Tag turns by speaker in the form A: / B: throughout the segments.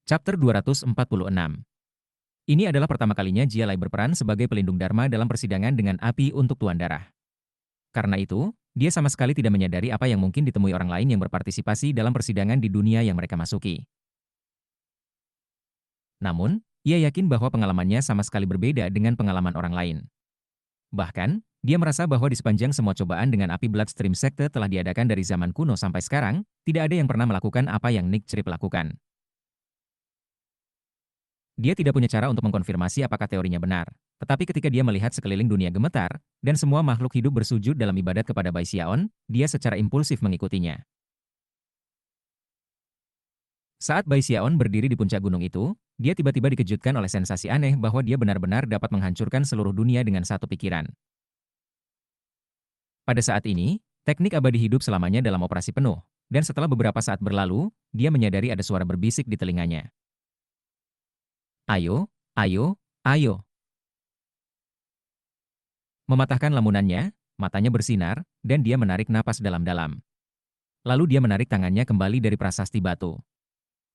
A: Chapter 246. Ini adalah pertama kalinya Jia Lai berperan sebagai pelindung Dharma dalam persidangan dengan api untuk Tuan Darah. Karena itu, dia sama sekali tidak menyadari apa yang mungkin ditemui orang lain yang berpartisipasi dalam persidangan di dunia yang mereka masuki. Namun, ia yakin bahwa pengalamannya sama sekali berbeda dengan pengalaman orang lain. Bahkan, dia merasa bahwa di sepanjang semua cobaan dengan api Bloodstream Sekte telah diadakan dari zaman kuno sampai sekarang, tidak ada yang pernah melakukan apa yang Nick Trip lakukan. Dia tidak punya cara untuk mengkonfirmasi apakah teorinya benar. Tetapi ketika dia melihat sekeliling dunia gemetar, dan semua makhluk hidup bersujud dalam ibadat kepada Bai Xiaon, dia secara impulsif mengikutinya. Saat Bai Xiaon berdiri di puncak gunung itu, dia tiba-tiba dikejutkan oleh sensasi aneh bahwa dia benar-benar dapat menghancurkan seluruh dunia dengan satu pikiran. Pada saat ini, teknik abadi hidup selamanya dalam operasi penuh, dan setelah beberapa saat berlalu, dia menyadari ada suara berbisik di telinganya. Ayo, ayo, ayo. Mematahkan lamunannya, matanya bersinar, dan dia menarik napas dalam-dalam. Lalu dia menarik tangannya kembali dari prasasti batu.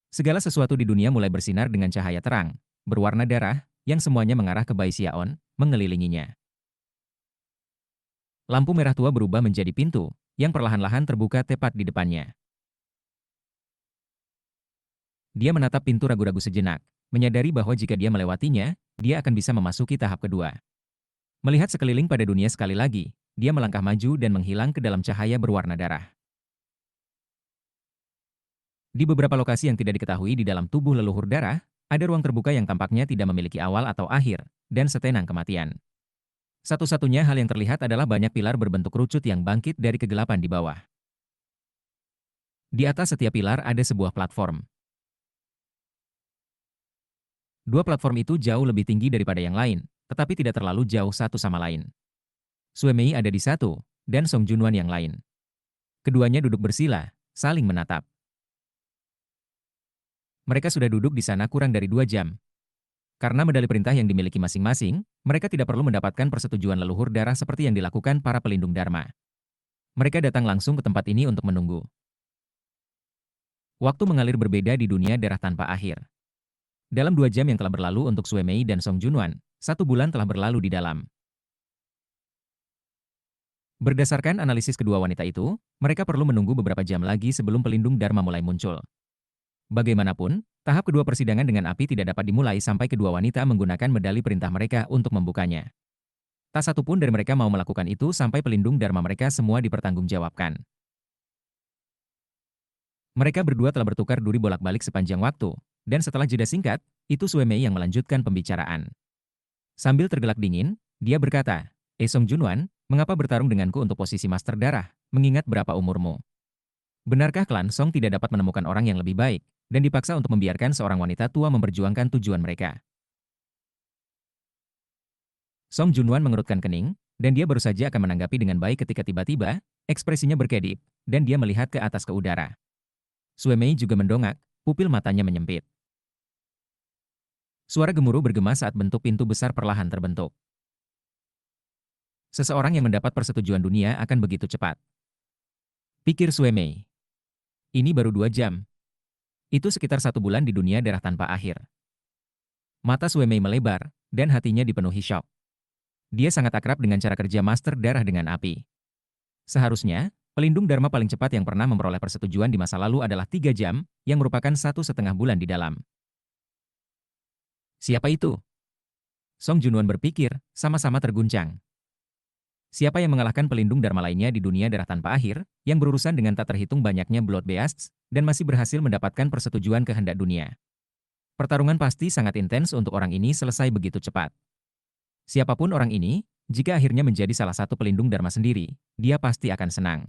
A: Segala sesuatu di dunia mulai bersinar dengan cahaya terang, berwarna darah, yang semuanya mengarah ke Bai Xiaon, mengelilinginya. Lampu merah tua berubah menjadi pintu, yang perlahan-lahan terbuka tepat di depannya. Dia menatap pintu ragu-ragu sejenak, menyadari bahwa jika dia melewatinya, dia akan bisa memasuki tahap kedua. Melihat sekeliling pada dunia sekali lagi, dia melangkah maju dan menghilang ke dalam cahaya berwarna darah. Di beberapa lokasi yang tidak diketahui di dalam tubuh leluhur darah, ada ruang terbuka yang tampaknya tidak memiliki awal atau akhir, dan setenang kematian. Satu-satunya hal yang terlihat adalah banyak pilar berbentuk kerucut yang bangkit dari kegelapan di bawah. Di atas setiap pilar ada sebuah platform. Dua platform itu jauh lebih tinggi daripada yang lain, tetapi tidak terlalu jauh satu sama lain. Sue Mei ada di satu, dan Song Junwan yang lain. Keduanya duduk bersila, saling menatap. Mereka sudah duduk di sana kurang dari 2 jam. Karena medali perintah yang dimiliki masing-masing, mereka tidak perlu mendapatkan persetujuan leluhur darah seperti yang dilakukan para pelindung Dharma. Mereka datang langsung ke tempat ini untuk menunggu. Waktu mengalir berbeda di dunia darah tanpa akhir. Dalam 2 jam yang telah berlalu untuk Sue Mei dan Song Junwan, 1 bulan telah berlalu di dalam. Berdasarkan analisis kedua wanita itu, mereka perlu menunggu beberapa jam lagi sebelum pelindung Dharma mulai muncul. Bagaimanapun, tahap kedua persidangan dengan api tidak dapat dimulai sampai kedua wanita menggunakan medali perintah mereka untuk membukanya. Tak satu pun dari mereka mau melakukan itu sampai pelindung Dharma mereka semua dipertanggungjawabkan. Mereka berdua telah bertukar duri bolak-balik sepanjang waktu, dan setelah jeda singkat, itu Sue Mei yang melanjutkan pembicaraan. Sambil tergelak dingin, dia berkata, Song Junwan, mengapa bertarung denganku untuk posisi Master Darah, mengingat berapa umurmu? Benarkah klan Song tidak dapat menemukan orang yang lebih baik, dan dipaksa untuk membiarkan seorang wanita tua memperjuangkan tujuan mereka? Song Junwan mengerutkan kening, dan dia baru saja akan menanggapi dengan baik ketika tiba-tiba, ekspresinya berkedip, dan dia melihat ke atas ke udara. Sue Mei juga mendongak, pupil matanya menyempit. Suara gemuruh bergema saat bentuk pintu besar perlahan terbentuk. Seseorang yang mendapat persetujuan dunia akan begitu cepat. Pikir Sue Mei. Ini baru 2 jam. Itu sekitar 1 bulan di dunia darah tanpa akhir. Mata Sue Mei melebar, dan hatinya dipenuhi syok. Dia sangat akrab dengan cara kerja Master Darah dengan api. Seharusnya, pelindung Dharma paling cepat yang pernah memperoleh persetujuan di masa lalu adalah 3 jam, yang merupakan 1,5 bulan di dalam. Siapa itu? Song Junwan berpikir, sama-sama terguncang. Siapa yang mengalahkan pelindung Dharma lainnya di dunia darah tanpa akhir, yang berurusan dengan tak terhitung banyaknya Blood Beasts, dan masih berhasil mendapatkan persetujuan kehendak dunia? Pertarungan pasti sangat intens untuk orang ini selesai begitu cepat. Siapapun orang ini, jika akhirnya menjadi salah satu pelindung Dharma sendiri, dia pasti akan senang.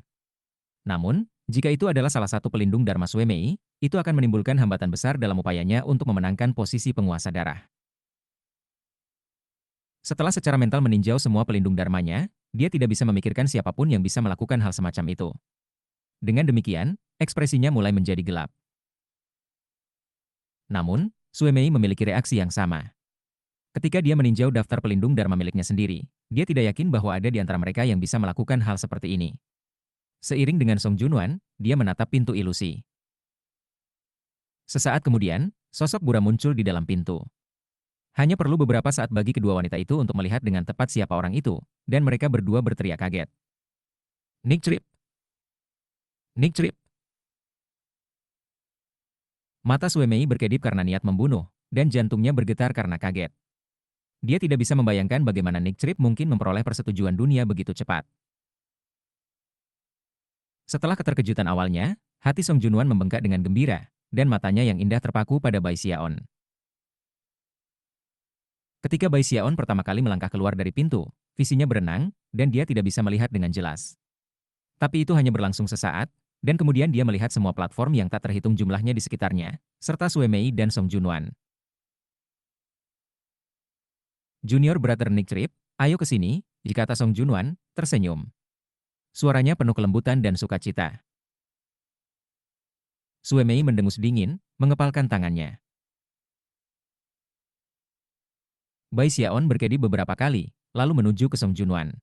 A: Namun, jika itu adalah salah satu pelindung Dharma Sue Mei, itu akan menimbulkan hambatan besar dalam upayanya untuk memenangkan posisi penguasa darah. Setelah secara mental meninjau semua pelindung Dharmanya, dia tidak bisa memikirkan siapapun yang bisa melakukan hal semacam itu. Dengan demikian, ekspresinya mulai menjadi gelap. Namun, Sue Mei memiliki reaksi yang sama. Ketika dia meninjau daftar pelindung Dharma miliknya sendiri, dia tidak yakin bahwa ada di antara mereka yang bisa melakukan hal seperti ini. Seiring dengan Song Junwan, dia menatap pintu ilusi. Sesaat kemudian, Sosok Bura muncul di dalam pintu. Hanya perlu beberapa saat bagi kedua wanita itu untuk melihat dengan tepat siapa orang itu, dan mereka berdua berteriak kaget. Nick Trip! Nick Trip! Mata Suemei berkedip karena niat membunuh, dan jantungnya bergetar karena kaget. Dia tidak bisa membayangkan bagaimana Nick Trip mungkin memperoleh persetujuan dunia begitu cepat. Setelah keterkejutan awalnya, hati Song Junwan membengkak dengan gembira, dan matanya yang indah terpaku pada Bai Xiaon. Ketika Bai Xiaon pertama kali melangkah keluar dari pintu, visinya berenang, dan dia tidak bisa melihat dengan jelas. Tapi itu hanya berlangsung sesaat, dan kemudian dia melihat semua platform yang tak terhitung jumlahnya di sekitarnya, serta Suemei dan Song Junwan. Junior Brother Nick Trip, ayo ke sini, kata Song Junwan, tersenyum. Suaranya penuh kelembutan dan sukacita. Suemei mendengus dingin, mengepalkan tangannya. Bai Xiaon berkedip beberapa kali, lalu menuju ke Song Junwan.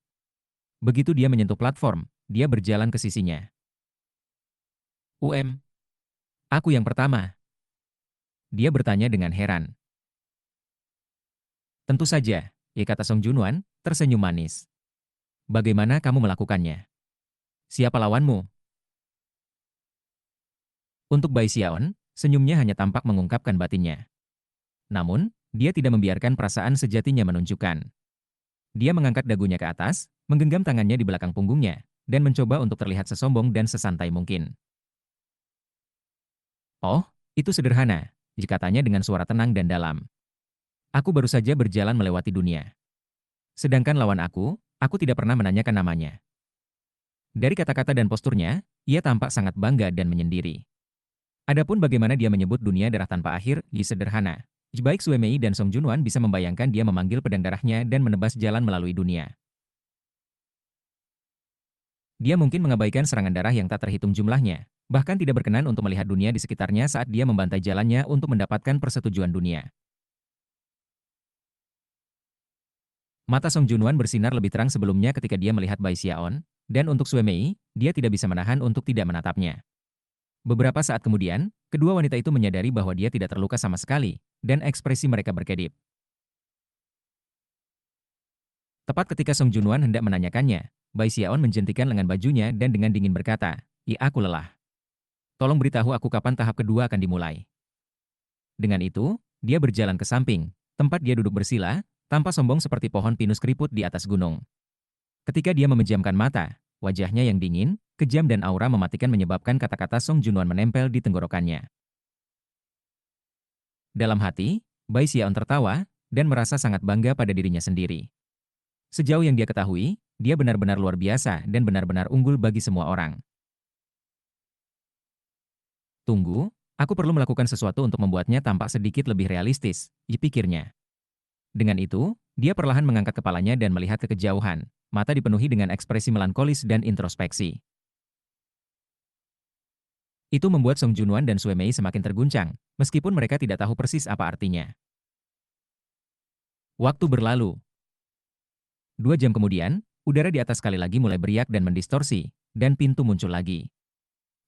A: Begitu dia menyentuh platform, dia berjalan ke sisinya. Aku yang pertama. Dia bertanya dengan heran. Tentu saja, kata Song Junwan, tersenyum manis. Bagaimana kamu melakukannya? Siapa lawanmu? Untuk Bai Xiaon, senyumnya hanya tampak mengungkapkan batinnya. Namun, dia tidak membiarkan perasaan sejatinya menunjukkan. Dia mengangkat dagunya ke atas, menggenggam tangannya di belakang punggungnya, dan mencoba untuk terlihat sesombong dan sesantai mungkin. Oh, itu sederhana, katanya dengan suara tenang dan dalam. Aku baru saja berjalan melewati dunia. Sedangkan lawan aku tidak pernah menanyakan namanya. Dari kata-kata dan posturnya, ia tampak sangat bangga dan menyendiri. Adapun bagaimana dia menyebut dunia darah tanpa akhir, sederhana. Baik Suemei dan Song Junwan bisa membayangkan dia memanggil pedang darahnya dan menebas jalan melalui dunia. Dia mungkin mengabaikan serangan darah yang tak terhitung jumlahnya, bahkan tidak berkenan untuk melihat dunia di sekitarnya saat dia membantai jalannya untuk mendapatkan persetujuan dunia. Mata Song Junwan bersinar lebih terang sebelumnya ketika dia melihat Bai Xiaon, dan untuk Suemei, dia tidak bisa menahan untuk tidak menatapnya. Beberapa saat kemudian, kedua wanita itu menyadari bahwa dia tidak terluka sama sekali, dan ekspresi mereka berkedip. Tepat ketika Song Junwan hendak menanyakannya, Bai Xiaon menjentikan lengan bajunya dan dengan dingin berkata, aku lelah. Tolong beritahu aku kapan tahap kedua akan dimulai." Dengan itu, dia berjalan ke samping, tempat dia duduk bersila, tanpa sombong seperti pohon pinus keriput di atas gunung. Ketika dia memejamkan mata, wajahnya yang dingin, kejam dan aura mematikan menyebabkan kata-kata Song Junwan menempel di tenggorokannya. Dalam hati, Bai Xiaon tertawa, dan merasa sangat bangga pada dirinya sendiri. Sejauh yang dia ketahui, dia benar-benar luar biasa dan benar-benar unggul bagi semua orang. Tunggu, aku perlu melakukan sesuatu untuk membuatnya tampak sedikit lebih realistis, pikirnya. Dengan itu, dia perlahan mengangkat kepalanya dan melihat ke kejauhan, mata dipenuhi dengan ekspresi melankolis dan introspeksi. Itu membuat Song Junwan dan Suemei semakin terguncang, meskipun mereka tidak tahu persis apa artinya. Waktu berlalu. 2 jam kemudian, udara di atas sekali lagi mulai beriak dan mendistorsi, dan pintu muncul lagi.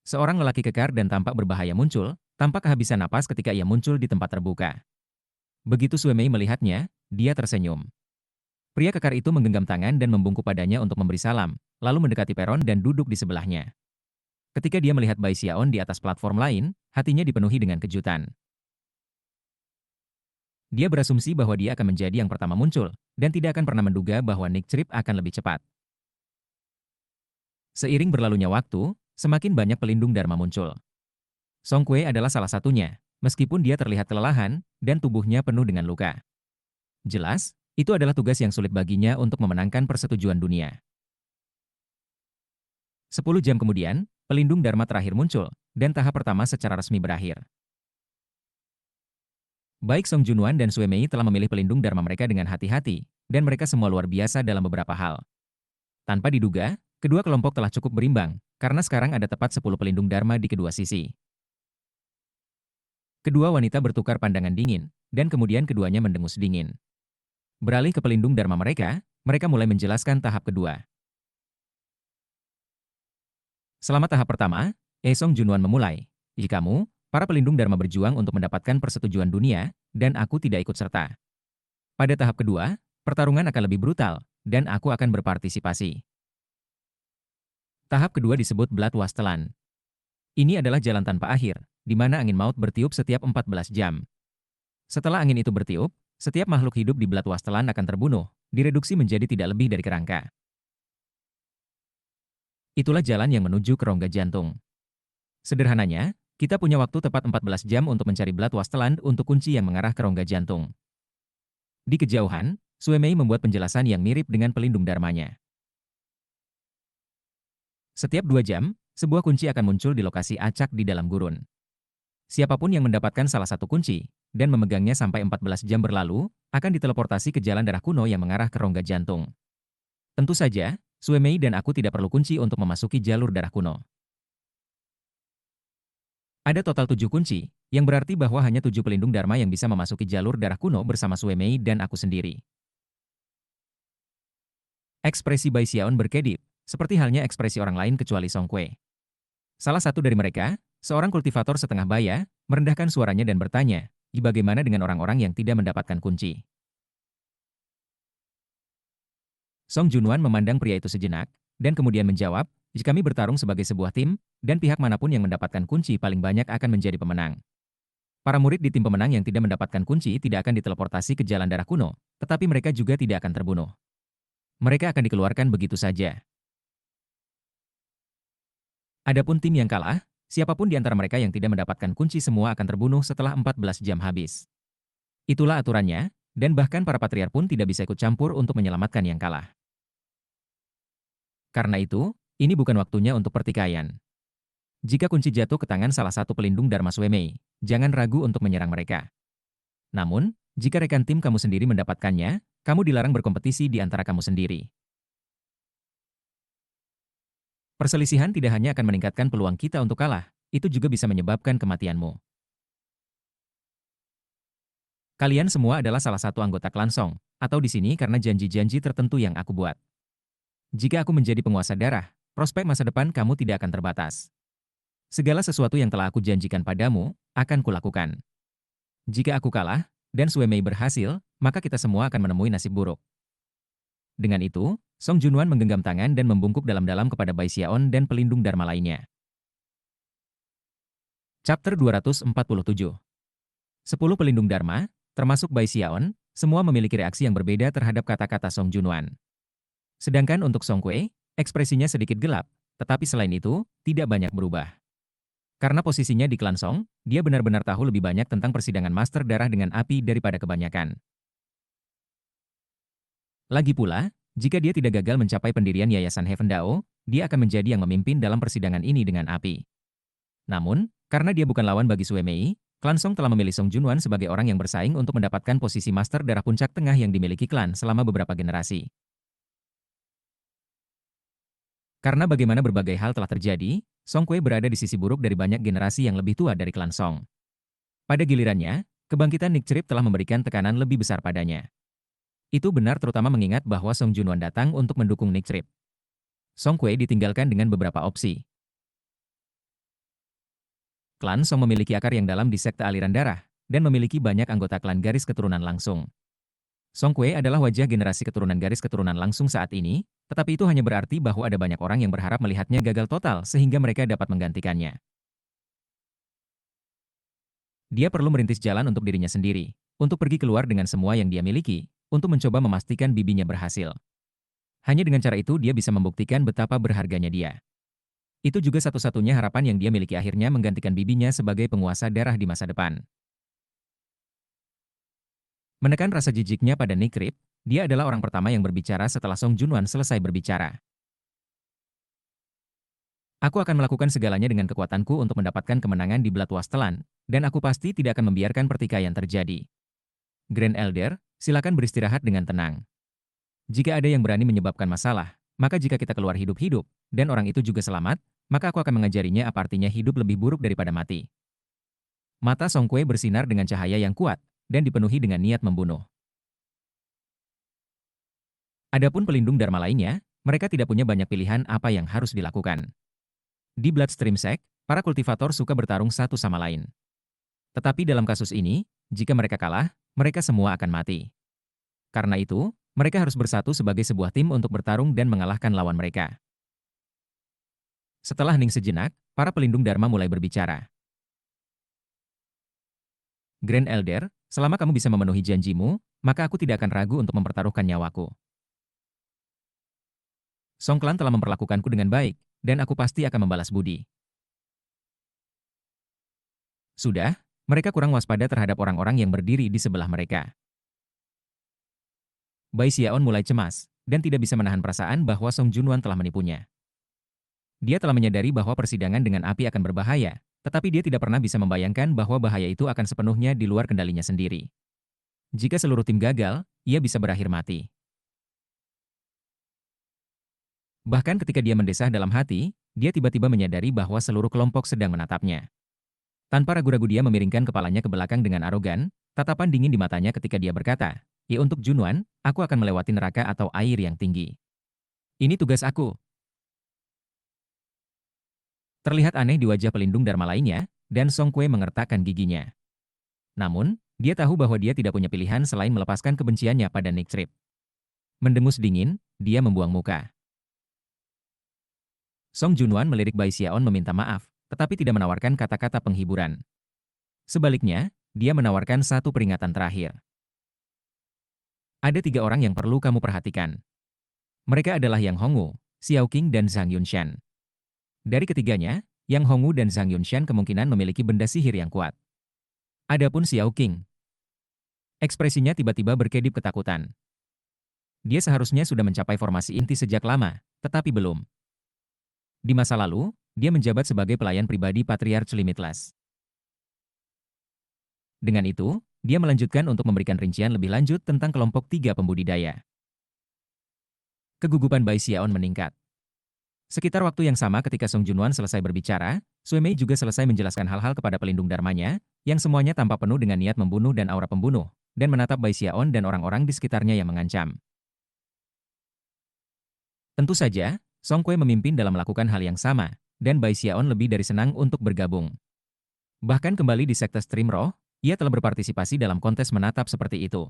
A: Seorang lelaki kekar dan tampak berbahaya muncul, tampak kehabisan napas ketika ia muncul di tempat terbuka. Begitu Suemei melihatnya, dia tersenyum. Pria kekar itu menggenggam tangan dan membungkuk padanya untuk memberi salam, lalu mendekati peron dan duduk di sebelahnya. Ketika dia melihat Bai Xiaon di atas platform lain, hatinya dipenuhi dengan kejutan. Dia berasumsi bahwa dia akan menjadi yang pertama muncul, dan tidak akan pernah menduga bahwa Nick Trip akan lebih cepat. Seiring berlalunya waktu, semakin banyak pelindung Dharma muncul. Song Kue adalah salah satunya, meskipun dia terlihat kelelahan, dan tubuhnya penuh dengan luka. Jelas, itu adalah tugas yang sulit baginya untuk memenangkan persetujuan dunia. 10 jam kemudian, pelindung Dharma terakhir muncul, dan tahap pertama secara resmi berakhir. Baik Song Junwan dan Suemei telah memilih pelindung Dharma mereka dengan hati-hati, dan mereka semua luar biasa dalam beberapa hal. Tanpa diduga, kedua kelompok telah cukup berimbang, karena sekarang ada tepat 10 pelindung Dharma di kedua sisi. Kedua wanita bertukar pandangan dingin, dan kemudian keduanya mendengus dingin. Beralih ke pelindung Dharma mereka mulai menjelaskan tahap kedua. Selama tahap pertama, Song Junwan memulai. Kamu Para pelindung Dharma berjuang untuk mendapatkan persetujuan dunia, dan aku tidak ikut serta. Pada tahap kedua, pertarungan akan lebih brutal, dan aku akan berpartisipasi. Tahap kedua disebut Blood Wasteland. Ini adalah jalan tanpa akhir, di mana angin maut bertiup setiap 14 jam. Setelah angin itu bertiup, setiap makhluk hidup di Blood Wasteland akan terbunuh, direduksi menjadi tidak lebih dari kerangka. Itulah jalan yang menuju ke rongga jantung. Sederhananya, kita punya waktu tepat 14 jam untuk mencari Blood Wasteland untuk kunci yang mengarah ke rongga jantung. Di kejauhan, Suemei membuat penjelasan yang mirip dengan pelindung dharmanya. Setiap 2 jam, sebuah kunci akan muncul di lokasi acak di dalam gurun. Siapapun yang mendapatkan salah satu kunci, dan memegangnya sampai 14 jam berlalu, akan diteleportasi ke jalan darah kuno yang mengarah ke rongga jantung. Tentu saja, Suemei dan aku tidak perlu kunci untuk memasuki jalur darah kuno. Ada total 7 kunci, yang berarti bahwa hanya 7 pelindung Dharma yang bisa memasuki jalur darah kuno bersama Suemei dan aku sendiri. Ekspresi Bai Xiaon berkedip, seperti halnya ekspresi orang lain kecuali Song Kue. Salah satu dari mereka, seorang kultivator setengah baya, merendahkan suaranya dan bertanya, bagaimana dengan orang-orang yang tidak mendapatkan kunci? Song Junwan memandang pria itu sejenak, dan kemudian menjawab, jika kami bertarung sebagai sebuah tim, dan pihak manapun yang mendapatkan kunci paling banyak akan menjadi pemenang. Para murid di tim pemenang yang tidak mendapatkan kunci tidak akan diteleportasi ke jalan darah kuno, tetapi mereka juga tidak akan terbunuh. Mereka akan dikeluarkan begitu saja. Adapun tim yang kalah, siapapun di antara mereka yang tidak mendapatkan kunci semua akan terbunuh setelah 14 jam habis. Itulah aturannya, dan bahkan para patriar pun tidak bisa ikut campur untuk menyelamatkan yang kalah. Karena itu, ini bukan waktunya untuk pertikaian. Jika kunci jatuh ke tangan salah satu pelindung Dharma Suemei, jangan ragu untuk menyerang mereka. Namun, jika rekan tim kamu sendiri mendapatkannya, kamu dilarang berkompetisi di antara kamu sendiri. Perselisihan tidak hanya akan meningkatkan peluang kita untuk kalah, itu juga bisa menyebabkan kematianmu. Kalian semua adalah salah satu anggota klan Song, atau di sini karena janji-janji tertentu yang aku buat. Jika aku menjadi penguasa darah, prospek masa depan kamu tidak akan terbatas. Segala sesuatu yang telah aku janjikan padamu, akan kulakukan. Jika aku kalah, dan Suemei berhasil, maka kita semua akan menemui nasib buruk. Dengan itu, Song Junwan menggenggam tangan dan membungkuk dalam-dalam kepada Bai Xiaon dan pelindung Dharma lainnya. Chapter 247. 10 pelindung Dharma, termasuk Bai Xiaon, semua memiliki reaksi yang berbeda terhadap kata-kata Song Junwan. Sedangkan untuk Song Kue, ekspresinya sedikit gelap, tetapi selain itu, tidak banyak berubah. Karena posisinya di klan Song, dia benar-benar tahu lebih banyak tentang persidangan Master Darah dengan api daripada kebanyakan. Lagi pula, jika dia tidak gagal mencapai pendirian Yayasan Heaven Dao, dia akan menjadi yang memimpin dalam persidangan ini dengan api. Namun, karena dia bukan lawan bagi Suemei, klan Song telah memilih Song Junwan sebagai orang yang bersaing untuk mendapatkan posisi Master Darah Puncak Tengah yang dimiliki klan selama beberapa generasi. Karena bagaimana berbagai hal telah terjadi, Song Kue berada di sisi buruk dari banyak generasi yang lebih tua dari klan Song. Pada gilirannya, kebangkitan Nick Trip telah memberikan tekanan lebih besar padanya. Itu benar terutama mengingat bahwa Song Junwan datang untuk mendukung Nick Trip. Song Kue ditinggalkan dengan beberapa opsi. Klan Song memiliki akar yang dalam di sekte aliran darah, dan memiliki banyak anggota klan garis keturunan langsung. Song Kue adalah wajah generasi keturunan garis keturunan langsung saat ini, tetapi itu hanya berarti bahwa ada banyak orang yang berharap melihatnya gagal total sehingga mereka dapat menggantikannya. Dia perlu merintis jalan untuk dirinya sendiri, untuk pergi keluar dengan semua yang dia miliki, untuk mencoba memastikan bibinya berhasil. Hanya dengan cara itu dia bisa membuktikan betapa berharganya dia. Itu juga satu-satunya harapan yang dia miliki akhirnya menggantikan bibinya sebagai penguasa darah di masa depan. Menekan rasa jijiknya pada Nick Trip, dia adalah orang pertama yang berbicara setelah Song Junwan selesai berbicara. Aku akan melakukan segalanya dengan kekuatanku untuk mendapatkan kemenangan di Blood Wasteland, dan aku pasti tidak akan membiarkan pertikaian terjadi. Grand Elder, silakan beristirahat dengan tenang. Jika ada yang berani menyebabkan masalah, maka jika kita keluar hidup-hidup, dan orang itu juga selamat, maka aku akan mengajarinya apa artinya hidup lebih buruk daripada mati. Mata Song Kue bersinar dengan cahaya yang kuat, dan dipenuhi dengan niat membunuh. Adapun pelindung Dharma lainnya, mereka tidak punya banyak pilihan apa yang harus dilakukan. Di Bloodstream Sect, para kultivator suka bertarung satu sama lain. Tetapi dalam kasus ini, jika mereka kalah, mereka semua akan mati. Karena itu, mereka harus bersatu sebagai sebuah tim untuk bertarung dan mengalahkan lawan mereka. Setelah hening sejenak, para pelindung Dharma mulai berbicara. Grand Elder, selama kamu bisa memenuhi janjimu, maka aku tidak akan ragu untuk mempertaruhkan nyawaku. Songklan telah memperlakukanku dengan baik, dan aku pasti akan membalas budi. Sudah, mereka kurang waspada terhadap orang-orang yang berdiri di sebelah mereka. Bai Xiaon mulai cemas, dan tidak bisa menahan perasaan bahwa Song Junwan telah menipunya. Dia telah menyadari bahwa persidangan dengan api akan berbahaya, tetapi dia tidak pernah bisa membayangkan bahwa bahaya itu akan sepenuhnya di luar kendalinya sendiri. Jika seluruh tim gagal, ia bisa berakhir mati. Bahkan ketika dia mendesah dalam hati, dia tiba-tiba menyadari bahwa seluruh kelompok sedang menatapnya. Tanpa ragu-ragu dia memiringkan kepalanya ke belakang dengan arogan, tatapan dingin di matanya ketika dia berkata, "Ya untuk Junwan, aku akan melewati neraka atau air yang tinggi. Ini tugas aku." Terlihat aneh di wajah pelindung Dharma lainnya, dan Song Kue mengertakkan giginya. Namun, dia tahu bahwa dia tidak punya pilihan selain melepaskan kebenciannya pada Nick Trip. Mendengus dingin, dia membuang muka. Song Junwan melirik Bai Xiaon meminta maaf, tetapi tidak menawarkan kata-kata penghiburan. Sebaliknya, dia menawarkan satu peringatan terakhir. Ada 3 orang yang perlu kamu perhatikan. Mereka adalah Yang Hongwu, Xiao Qing dan Zhang Yunshan. Dari ketiganya, Yang Hongwu dan Zhang Yunshan kemungkinan memiliki benda sihir yang kuat. Adapun Xiao Qing, ekspresinya tiba-tiba berkedip ketakutan. Dia seharusnya sudah mencapai formasi inti sejak lama, tetapi belum. Di masa lalu, dia menjabat sebagai pelayan pribadi Patriarch Limitless. Dengan itu, dia melanjutkan untuk memberikan rincian lebih lanjut tentang kelompok 3 pembudidaya. Kegugupan Bai Xiaon meningkat. Sekitar waktu yang sama ketika Song Junwan selesai berbicara, Sui Mei juga selesai menjelaskan hal-hal kepada pelindung dharmanya, yang semuanya tampak penuh dengan niat membunuh dan aura pembunuh, dan menatap Bai Xiaon dan orang-orang di sekitarnya yang mengancam. Tentu saja, Song Kue memimpin dalam melakukan hal yang sama, dan Bai Xiaon lebih dari senang untuk bergabung. Bahkan kembali di sekte Stream Roh, ia telah berpartisipasi dalam kontes menatap seperti itu.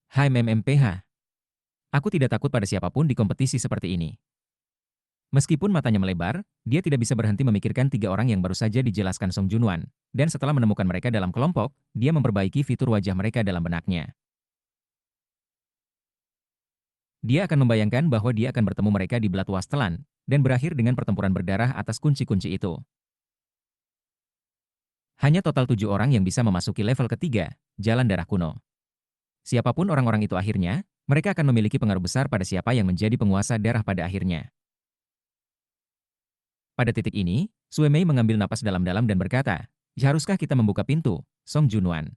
A: Hai MMPH. Aku tidak takut pada siapapun di kompetisi seperti ini. Meskipun matanya melebar, dia tidak bisa berhenti memikirkan 3 orang yang baru saja dijelaskan Song Junwan, dan setelah menemukan mereka dalam kelompok, dia memperbaiki fitur wajah mereka dalam benaknya. Dia akan membayangkan bahwa dia akan bertemu mereka di Blood Wasteland, dan berakhir dengan pertempuran berdarah atas kunci-kunci itu. Hanya total 7 orang yang bisa memasuki level ketiga, Jalan Darah Kuno. Siapapun orang-orang itu akhirnya, mereka akan memiliki pengaruh besar pada siapa yang menjadi penguasa darah pada akhirnya. Pada titik ini, Sui Mei mengambil napas dalam-dalam dan berkata, "Haruskah kita membuka pintu, Song Junwan?"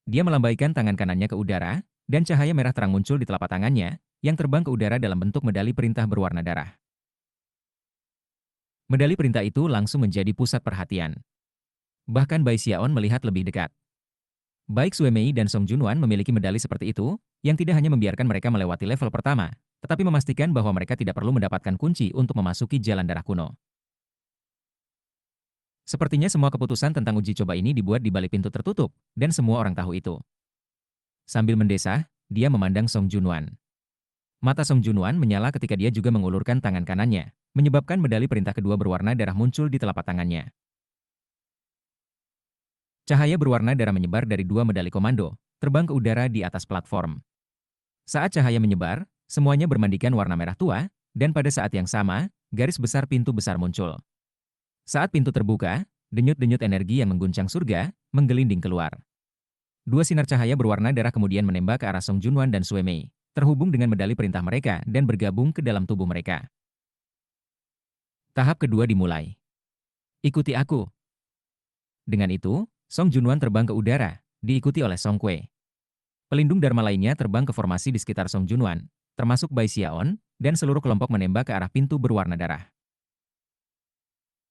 A: Dia melambaikan tangan kanannya ke udara, dan cahaya merah terang muncul di telapak tangannya, yang terbang ke udara dalam bentuk medali perintah berwarna darah. Medali perintah itu langsung menjadi pusat perhatian. Bahkan Bai Xiaon melihat lebih dekat. Baik Sui Mei dan Song Junwan memiliki medali seperti itu, yang tidak hanya membiarkan mereka melewati level pertama, tetapi memastikan bahwa mereka tidak perlu mendapatkan kunci untuk memasuki Jalan Darah Kuno. Sepertinya semua keputusan tentang uji coba ini dibuat di balik pintu tertutup, dan semua orang tahu itu. Sambil mendesah, dia memandang Song Junwan. Mata Song Junwan menyala ketika dia juga mengulurkan tangan kanannya, menyebabkan medali perintah kedua berwarna darah muncul di telapak tangannya. Cahaya berwarna darah menyebar dari 2 medali komando, terbang ke udara di atas platform. Saat cahaya menyebar, semuanya bermandikan warna merah tua, dan pada saat yang sama, garis besar pintu besar muncul. Saat pintu terbuka, denyut-denyut energi yang mengguncang surga, menggelinding keluar. 2 sinar cahaya berwarna darah kemudian menembak ke arah Song Junwan dan Sui Mei, terhubung dengan medali perintah mereka dan bergabung ke dalam tubuh mereka. Tahap kedua dimulai. Ikuti aku. Dengan itu, Song Junwan terbang ke udara, diikuti oleh Song Kue. Pelindung Dharma lainnya terbang ke formasi di sekitar Song Junwan, termasuk Bai Xiaon, dan seluruh kelompok menembak ke arah pintu berwarna darah.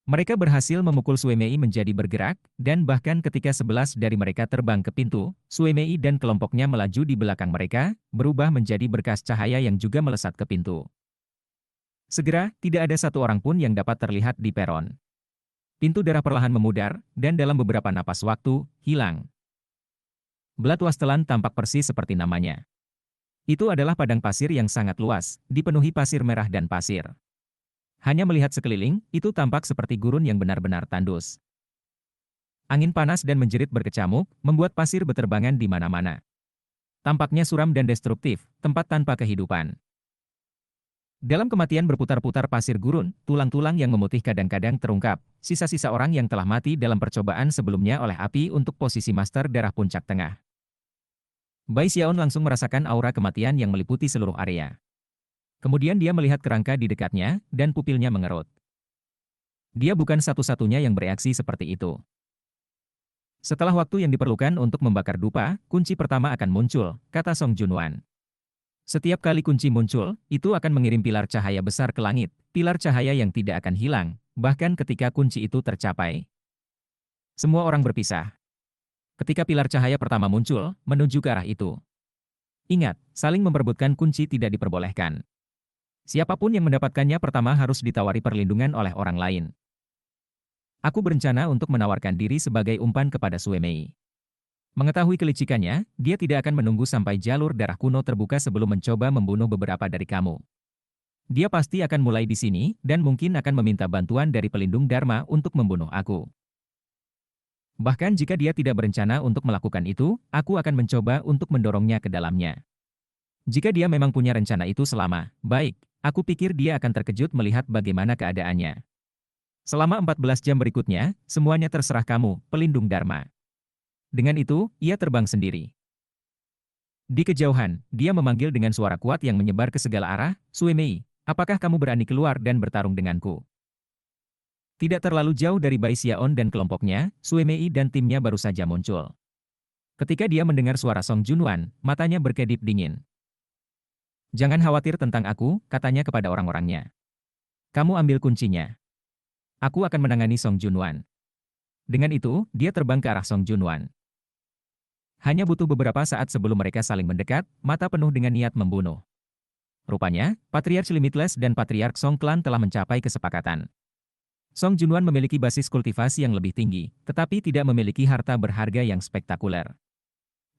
A: Mereka berhasil memukul Sui Mei menjadi bergerak, dan bahkan ketika 11 dari mereka terbang ke pintu, Sui Mei dan kelompoknya melaju di belakang mereka, berubah menjadi berkas cahaya yang juga melesat ke pintu. Segera, tidak ada satu orang pun yang dapat terlihat di peron. Pintu darah perlahan memudar, dan dalam beberapa napas waktu, hilang. Bloodwasteland tampak persis seperti namanya. Itu adalah padang pasir yang sangat luas, dipenuhi pasir merah dan pasir. Hanya melihat sekeliling, itu tampak seperti gurun yang benar-benar tandus. Angin panas dan menjerit berkecamuk, membuat pasir beterbangan di mana-mana. Tampaknya suram dan destruktif, tempat tanpa kehidupan. Dalam kematian berputar-putar pasir gurun, tulang-tulang yang memutih kadang-kadang terungkap, sisa-sisa orang yang telah mati dalam percobaan sebelumnya oleh api untuk posisi Master Darah Puncak Tengah. Bai Xiaon langsung merasakan aura kematian yang meliputi seluruh area. Kemudian dia melihat kerangka di dekatnya, dan pupilnya mengerut. Dia bukan satu-satunya yang bereaksi seperti itu. Setelah waktu yang diperlukan untuk membakar dupa, kunci pertama akan muncul, kata Song Junwan. Setiap kali kunci muncul, itu akan mengirim pilar cahaya besar ke langit, pilar cahaya yang tidak akan hilang, bahkan ketika kunci itu tercapai. Semua orang berpisah. Ketika pilar cahaya pertama muncul, menuju ke arah itu. Ingat, saling memperebutkan kunci tidak diperbolehkan. Siapapun yang mendapatkannya pertama harus ditawari perlindungan oleh orang lain. Aku berencana untuk menawarkan diri sebagai umpan kepada Sue Mei. Mengetahui kelicikannya, dia tidak akan menunggu sampai jalur darah kuno terbuka sebelum mencoba membunuh beberapa dari kamu. Dia pasti akan mulai di sini, dan mungkin akan meminta bantuan dari pelindung Dharma untuk membunuh aku. Bahkan jika dia tidak berencana untuk melakukan itu, aku akan mencoba untuk mendorongnya ke dalamnya. Jika dia memang punya rencana itu baik, aku pikir dia akan terkejut melihat bagaimana keadaannya. Selama 14 jam berikutnya, semuanya terserah kamu, pelindung Dharma. Dengan itu, ia terbang sendiri. Di kejauhan, dia memanggil dengan suara kuat yang menyebar ke segala arah, Sue Mei, apakah kamu berani keluar dan bertarung denganku? Tidak terlalu jauh dari Bai Xiaon dan kelompoknya, Sue Mei dan timnya baru saja muncul. Ketika dia mendengar suara Song Junwan, matanya berkedip dingin. Jangan khawatir tentang aku, katanya kepada orang-orangnya. Kamu ambil kuncinya. Aku akan menangani Song Junwan. Dengan itu, dia terbang ke arah Song Junwan. Hanya butuh beberapa saat sebelum mereka saling mendekat, mata penuh dengan niat membunuh. Rupanya, Patriarch Limitless dan Patriarch Song Clan telah mencapai kesepakatan. Song Junwan memiliki basis kultivasi yang lebih tinggi, tetapi tidak memiliki harta berharga yang spektakuler.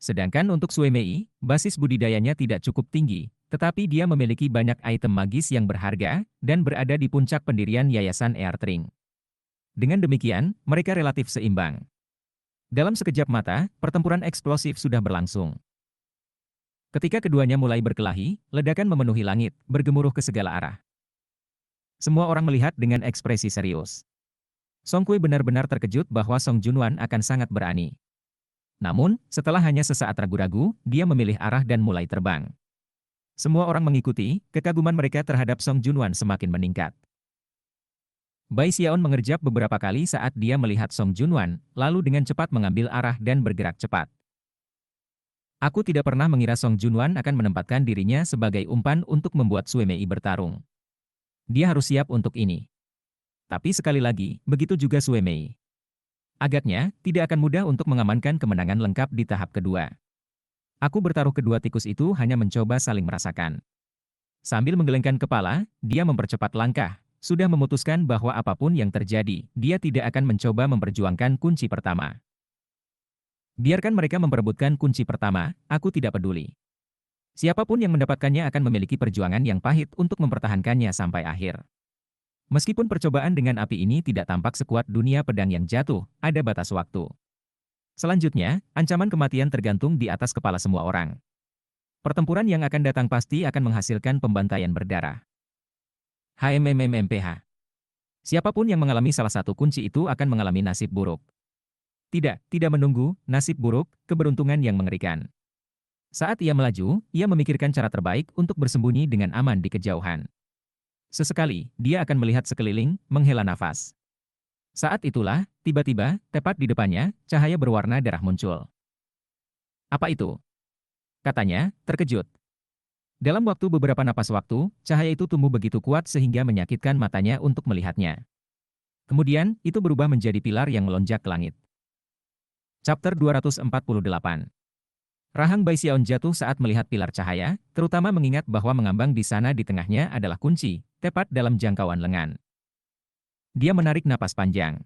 A: Sedangkan untuk Sue Mei, basis budidayanya tidak cukup tinggi, tetapi dia memiliki banyak item magis yang berharga, dan berada di puncak pendirian Yayasan Earthring. Dengan demikian, mereka relatif seimbang. Dalam sekejap mata, pertempuran eksplosif sudah berlangsung. Ketika keduanya mulai berkelahi, ledakan memenuhi langit, bergemuruh ke segala arah. Semua orang melihat dengan ekspresi serius. Song Kui benar-benar terkejut bahwa Song Junwan akan sangat berani. Namun, setelah hanya sesaat ragu-ragu, dia memilih arah dan mulai terbang. Semua orang mengikuti, kekaguman mereka terhadap Song Junwan semakin meningkat. Bai Xiaon mengerjap beberapa kali saat dia melihat Song Junwan, lalu dengan cepat mengambil arah dan bergerak cepat. Aku tidak pernah mengira Song Junwan akan menempatkan dirinya sebagai umpan untuk membuat Sue Mei bertarung. Dia harus siap untuk ini. Tapi sekali lagi, begitu juga Sue Mei. Agaknya, tidak akan mudah untuk mengamankan kemenangan lengkap di tahap kedua. Aku bertaruh kedua tikus itu hanya mencoba saling merasakan. Sambil menggelengkan kepala, dia mempercepat langkah. Sudah memutuskan bahwa apapun yang terjadi, dia tidak akan mencoba memperjuangkan kunci pertama. Biarkan mereka memperebutkan kunci pertama, aku tidak peduli. Siapapun yang mendapatkannya akan memiliki perjuangan yang pahit untuk mempertahankannya sampai akhir. Meskipun percobaan dengan api ini tidak tampak sekuat dunia pedang yang jatuh, ada batas waktu. Selanjutnya, ancaman kematian tergantung di atas kepala semua orang. Pertempuran yang akan datang pasti akan menghasilkan pembantaian berdarah. HMMMPH. Siapapun yang mengalami salah satu kunci itu akan mengalami nasib buruk. Tidak menunggu, nasib buruk, keberuntungan yang mengerikan. Saat ia melaju, ia memikirkan cara terbaik untuk bersembunyi dengan aman di kejauhan. Sesekali, dia akan melihat sekeliling, menghela nafas. Saat itulah, tiba-tiba, tepat di depannya, cahaya berwarna darah muncul. Apa itu? Katanya, terkejut. Dalam waktu beberapa napas waktu, cahaya itu tumbuh begitu kuat sehingga menyakitkan matanya untuk melihatnya. Kemudian, itu berubah menjadi pilar yang melonjak ke langit. Chapter 248. Rahang Bai Xiaon jatuh saat melihat pilar cahaya, terutama mengingat bahwa mengambang di sana di tengahnya adalah kunci, tepat dalam jangkauan lengan. Dia menarik napas panjang.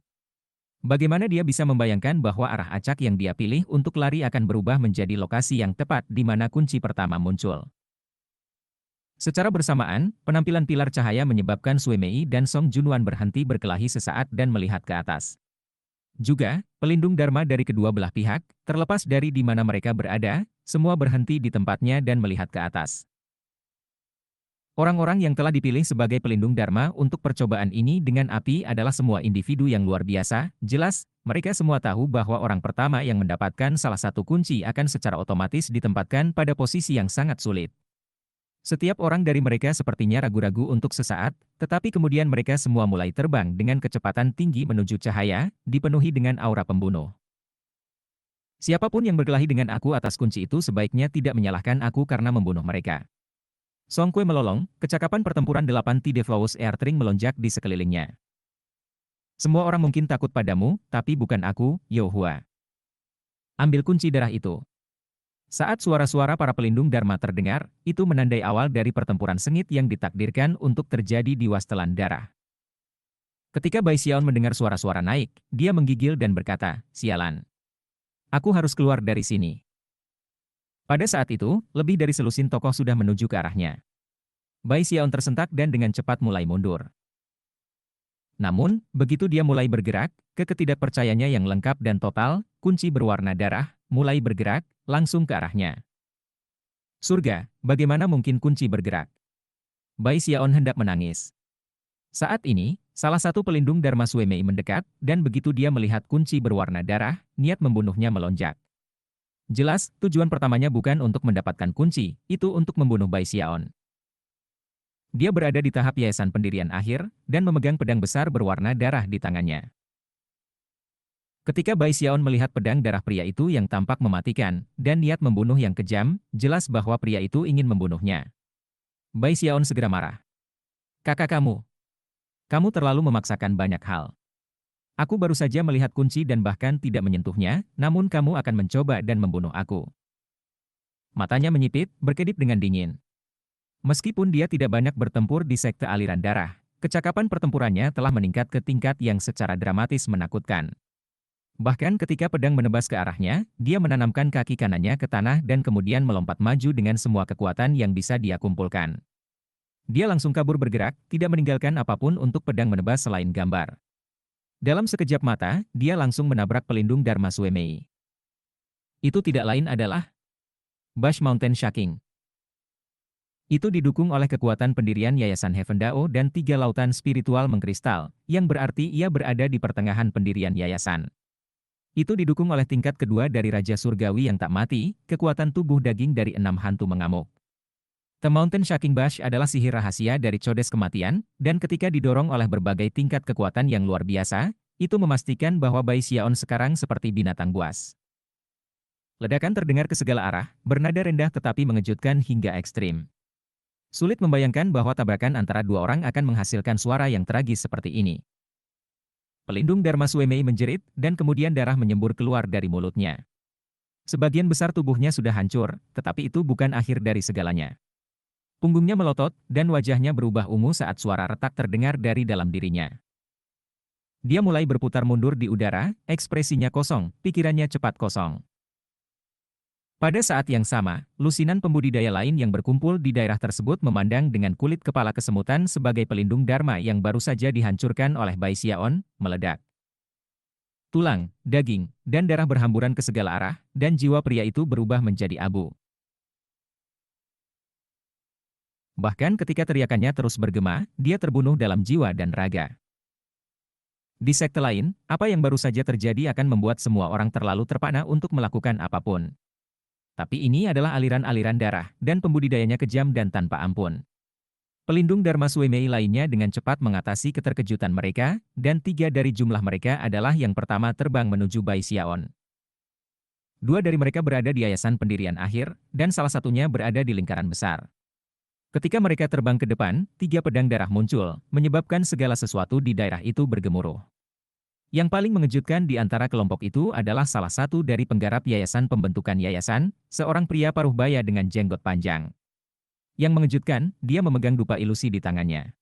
A: Bagaimana dia bisa membayangkan bahwa arah acak yang dia pilih untuk lari akan berubah menjadi lokasi yang tepat di mana kunci pertama muncul. Secara bersamaan, penampilan pilar cahaya menyebabkan Sui Mei dan Song Junwan berhenti berkelahi sesaat dan melihat ke atas. Juga, pelindung Dharma dari kedua belah pihak, terlepas dari di mana mereka berada, semua berhenti di tempatnya dan melihat ke atas. Orang-orang yang telah dipilih sebagai pelindung Dharma untuk percobaan ini dengan api adalah semua individu yang luar biasa. Jelas, mereka semua tahu bahwa orang pertama yang mendapatkan salah satu kunci akan secara otomatis ditempatkan pada posisi yang sangat sulit. Setiap orang dari mereka sepertinya ragu-ragu untuk sesaat, tetapi kemudian mereka semua mulai terbang dengan kecepatan tinggi menuju cahaya, dipenuhi dengan aura pembunuh. Siapapun yang berkelahi dengan aku atas kunci itu sebaiknya tidak menyalahkan aku karena membunuh mereka. Song Kue melolong, kecakapan pertempuran 8T The Flawless Airstring melonjak di sekelilingnya. Semua orang mungkin takut padamu, tapi bukan aku, Yo Hua. Ambil kunci darah itu. Saat suara-suara para pelindung Dharma terdengar, itu menandai awal dari pertempuran sengit yang ditakdirkan untuk terjadi di Wasteland Darah. Ketika Bai Xiaon mendengar suara-suara naik, dia menggigil dan berkata, "Sialan. Aku harus keluar dari sini." Pada saat itu, lebih dari selusin tokoh sudah menuju ke arahnya. Bai Xiaon tersentak dan dengan cepat mulai mundur. Namun, begitu dia mulai bergerak, ketidakpercayaannya yang lengkap dan total, kunci berwarna darah, mulai bergerak, langsung ke arahnya. Surga, bagaimana mungkin kunci bergerak? Bai Xiaon hendak menangis. Saat ini, salah satu pelindung Dharma Sui Mei mendekat, dan begitu dia melihat kunci berwarna darah, niat membunuhnya melonjak. Jelas, tujuan pertamanya bukan untuk mendapatkan kunci, itu untuk membunuh Bai Xiaon. Dia berada di tahap yayasan pendirian akhir, dan memegang pedang besar berwarna darah di tangannya. Ketika Bai Xiaon melihat pedang darah pria itu yang tampak mematikan, dan niat membunuh yang kejam, jelas bahwa pria itu ingin membunuhnya. Bai Xiaon segera marah. "Kakak kamu terlalu memaksakan banyak hal. Aku baru saja melihat kunci dan bahkan tidak menyentuhnya, namun kamu akan mencoba dan membunuh aku." Matanya menyipit, berkedip dengan dingin. Meskipun dia tidak banyak bertempur di sekte aliran darah, kecakapan pertempurannya telah meningkat ke tingkat yang secara dramatis menakutkan. Bahkan ketika pedang menebas ke arahnya, dia menanamkan kaki kanannya ke tanah dan kemudian melompat maju dengan semua kekuatan yang bisa dia kumpulkan. Dia langsung kabur bergerak, tidak meninggalkan apapun untuk pedang menebas selain gambar. Dalam sekejap mata, dia langsung menabrak pelindung Dharma Sui Mei. Itu tidak lain adalah Bush Mountain Shaking. Itu didukung oleh kekuatan pendirian Yayasan Heaven Dao dan 3 lautan spiritual mengkristal, yang berarti ia berada di pertengahan pendirian yayasan. Itu didukung oleh tingkat kedua dari Raja Surgawi yang tak mati, kekuatan tubuh daging dari 6 hantu mengamuk. The Mountain Shaking Bush adalah sihir rahasia dari Codes Kematian, dan ketika didorong oleh berbagai tingkat kekuatan yang luar biasa, itu memastikan bahwa Bai Xiaon sekarang seperti binatang buas. Ledakan terdengar ke segala arah, bernada rendah tetapi mengejutkan hingga ekstrim. Sulit membayangkan bahwa tabrakan antara dua orang akan menghasilkan suara yang tragis seperti ini. Pelindung Dharma Sui Mei menjerit, dan kemudian darah menyembur keluar dari mulutnya. Sebagian besar tubuhnya sudah hancur, tetapi itu bukan akhir dari segalanya. Punggungnya melotot, dan wajahnya berubah ungu saat suara retak terdengar dari dalam dirinya. Dia mulai berputar mundur di udara, ekspresinya kosong, pikirannya cepat kosong. Pada saat yang sama, lusinan pembudidaya lain yang berkumpul di daerah tersebut memandang dengan kulit kepala kesemutan sebagai pelindung Dharma yang baru saja dihancurkan oleh Bai Xiaon, meledak. Tulang, daging, dan darah berhamburan ke segala arah, dan jiwa pria itu berubah menjadi abu. Bahkan ketika teriakannya terus bergema, dia terbunuh dalam jiwa dan raga. Di sekte lain, apa yang baru saja terjadi akan membuat semua orang terlalu terpana untuk melakukan apapun. Tapi ini adalah aliran-aliran darah, dan pembudidayanya kejam dan tanpa ampun. Pelindung Dharma Sui Mei lainnya dengan cepat mengatasi keterkejutan mereka, dan 3 dari jumlah mereka adalah yang pertama terbang menuju Bai Xiaon. 2 dari mereka berada di yayasan pendirian akhir, dan salah satunya berada di lingkaran besar. Ketika mereka terbang ke depan, 3 pedang darah muncul, menyebabkan segala sesuatu di daerah itu bergemuruh. Yang paling mengejutkan di antara kelompok itu adalah salah satu dari penggarap yayasan pembentukan yayasan, seorang pria paruh baya dengan jenggot panjang. Yang mengejutkan, dia memegang dupa ilusi di tangannya.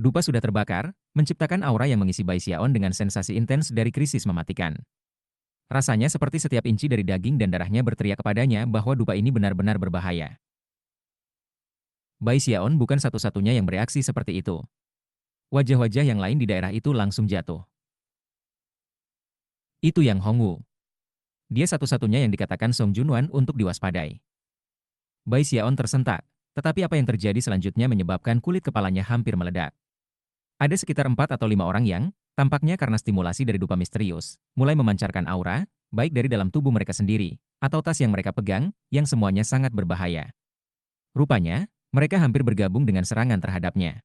A: Dupa sudah terbakar, menciptakan aura yang mengisi Bai Xiaon dengan sensasi intens dari krisis mematikan. Rasanya seperti setiap inci dari daging dan darahnya berteriak kepadanya bahwa dupa ini benar-benar berbahaya. Bai Xiaon bukan satu-satunya yang bereaksi seperti itu. Wajah-wajah yang lain di daerah itu langsung jatuh. Itu Yang Hongwu. Dia satu-satunya yang dikatakan Song Junwan untuk diwaspadai. Bai Xiaon tersentak, tetapi apa yang terjadi selanjutnya menyebabkan kulit kepalanya hampir meledak. Ada sekitar 4 atau 5 orang yang, tampaknya karena stimulasi dari dupa misterius, mulai memancarkan aura, baik dari dalam tubuh mereka sendiri, atau tas yang mereka pegang, yang semuanya sangat berbahaya. Rupanya, mereka hampir bergabung dengan serangan terhadapnya.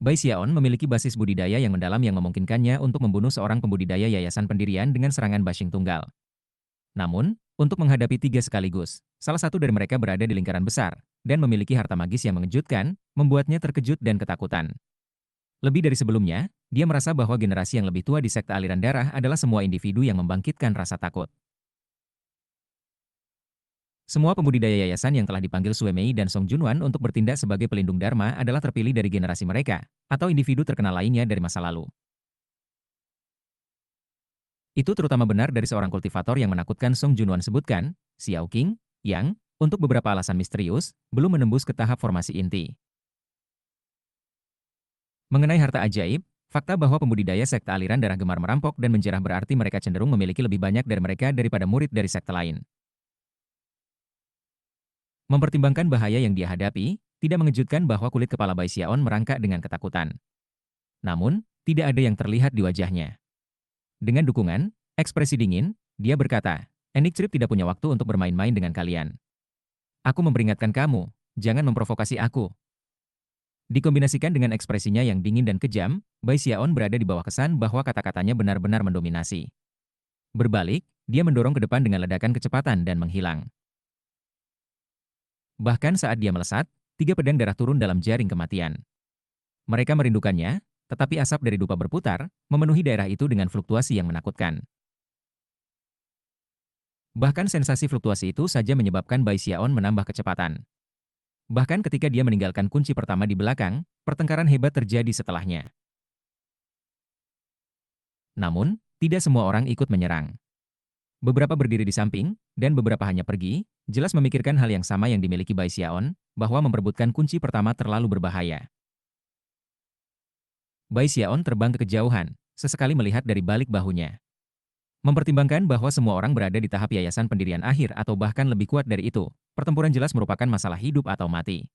A: Bai Xiaon memiliki basis budidaya yang mendalam yang memungkinkannya untuk membunuh seorang pembudidaya yayasan pendirian dengan serangan bashing tunggal. Namun, untuk menghadapi 3 sekaligus, salah satu dari mereka berada di lingkaran besar, dan memiliki harta magis yang mengejutkan, membuatnya terkejut dan ketakutan. Lebih dari sebelumnya, dia merasa bahwa generasi yang lebih tua di sekte aliran darah adalah semua individu yang membangkitkan rasa takut. Semua pembudidaya yayasan yang telah dipanggil Sue Mei dan Song Junwan untuk bertindak sebagai pelindung Dharma adalah terpilih dari generasi mereka, atau individu terkenal lainnya dari masa lalu. Itu terutama benar dari seorang kultivator yang menakutkan Song Junwan sebutkan, Xiao Qing, yang, untuk beberapa alasan misterius, belum menembus ke tahap formasi inti. Mengenai harta ajaib, fakta bahwa pembudidaya sekte aliran darah gemar merampok dan menjerah berarti mereka cenderung memiliki lebih banyak dari mereka daripada murid dari sekte lain. Mempertimbangkan bahaya yang dia hadapi, tidak mengejutkan bahwa kulit kepala Bai Xiaon merangkak dengan ketakutan. Namun, tidak ada yang terlihat di wajahnya. Dengan dukungan, ekspresi dingin, dia berkata, Enik Trip tidak punya waktu untuk bermain-main dengan kalian. Aku memperingatkan kamu, jangan memprovokasi aku. Dikombinasikan dengan ekspresinya yang dingin dan kejam, Bai Xiaon berada di bawah kesan bahwa kata-katanya benar-benar mendominasi. Berbalik, dia mendorong ke depan dengan ledakan kecepatan dan menghilang. Bahkan saat dia melesat, 3 pedang darah turun dalam jaring kematian. Mereka merindukannya, tetapi asap dari dupa berputar, memenuhi daerah itu dengan fluktuasi yang menakutkan. Bahkan sensasi fluktuasi itu saja menyebabkan Bai Xiaon menambah kecepatan. Bahkan ketika dia meninggalkan kunci pertama di belakang, pertengkaran hebat terjadi setelahnya. Namun, tidak semua orang ikut menyerang. Beberapa berdiri di samping, dan beberapa hanya pergi, jelas memikirkan hal yang sama yang dimiliki Bai Xiaon, bahwa memperebutkan kunci pertama terlalu berbahaya. Bai Xiaon terbang ke kejauhan, sesekali melihat dari balik bahunya. Mempertimbangkan bahwa semua orang berada di tahap yayasan pendirian akhir atau bahkan lebih kuat dari itu, pertempuran jelas merupakan masalah hidup atau mati.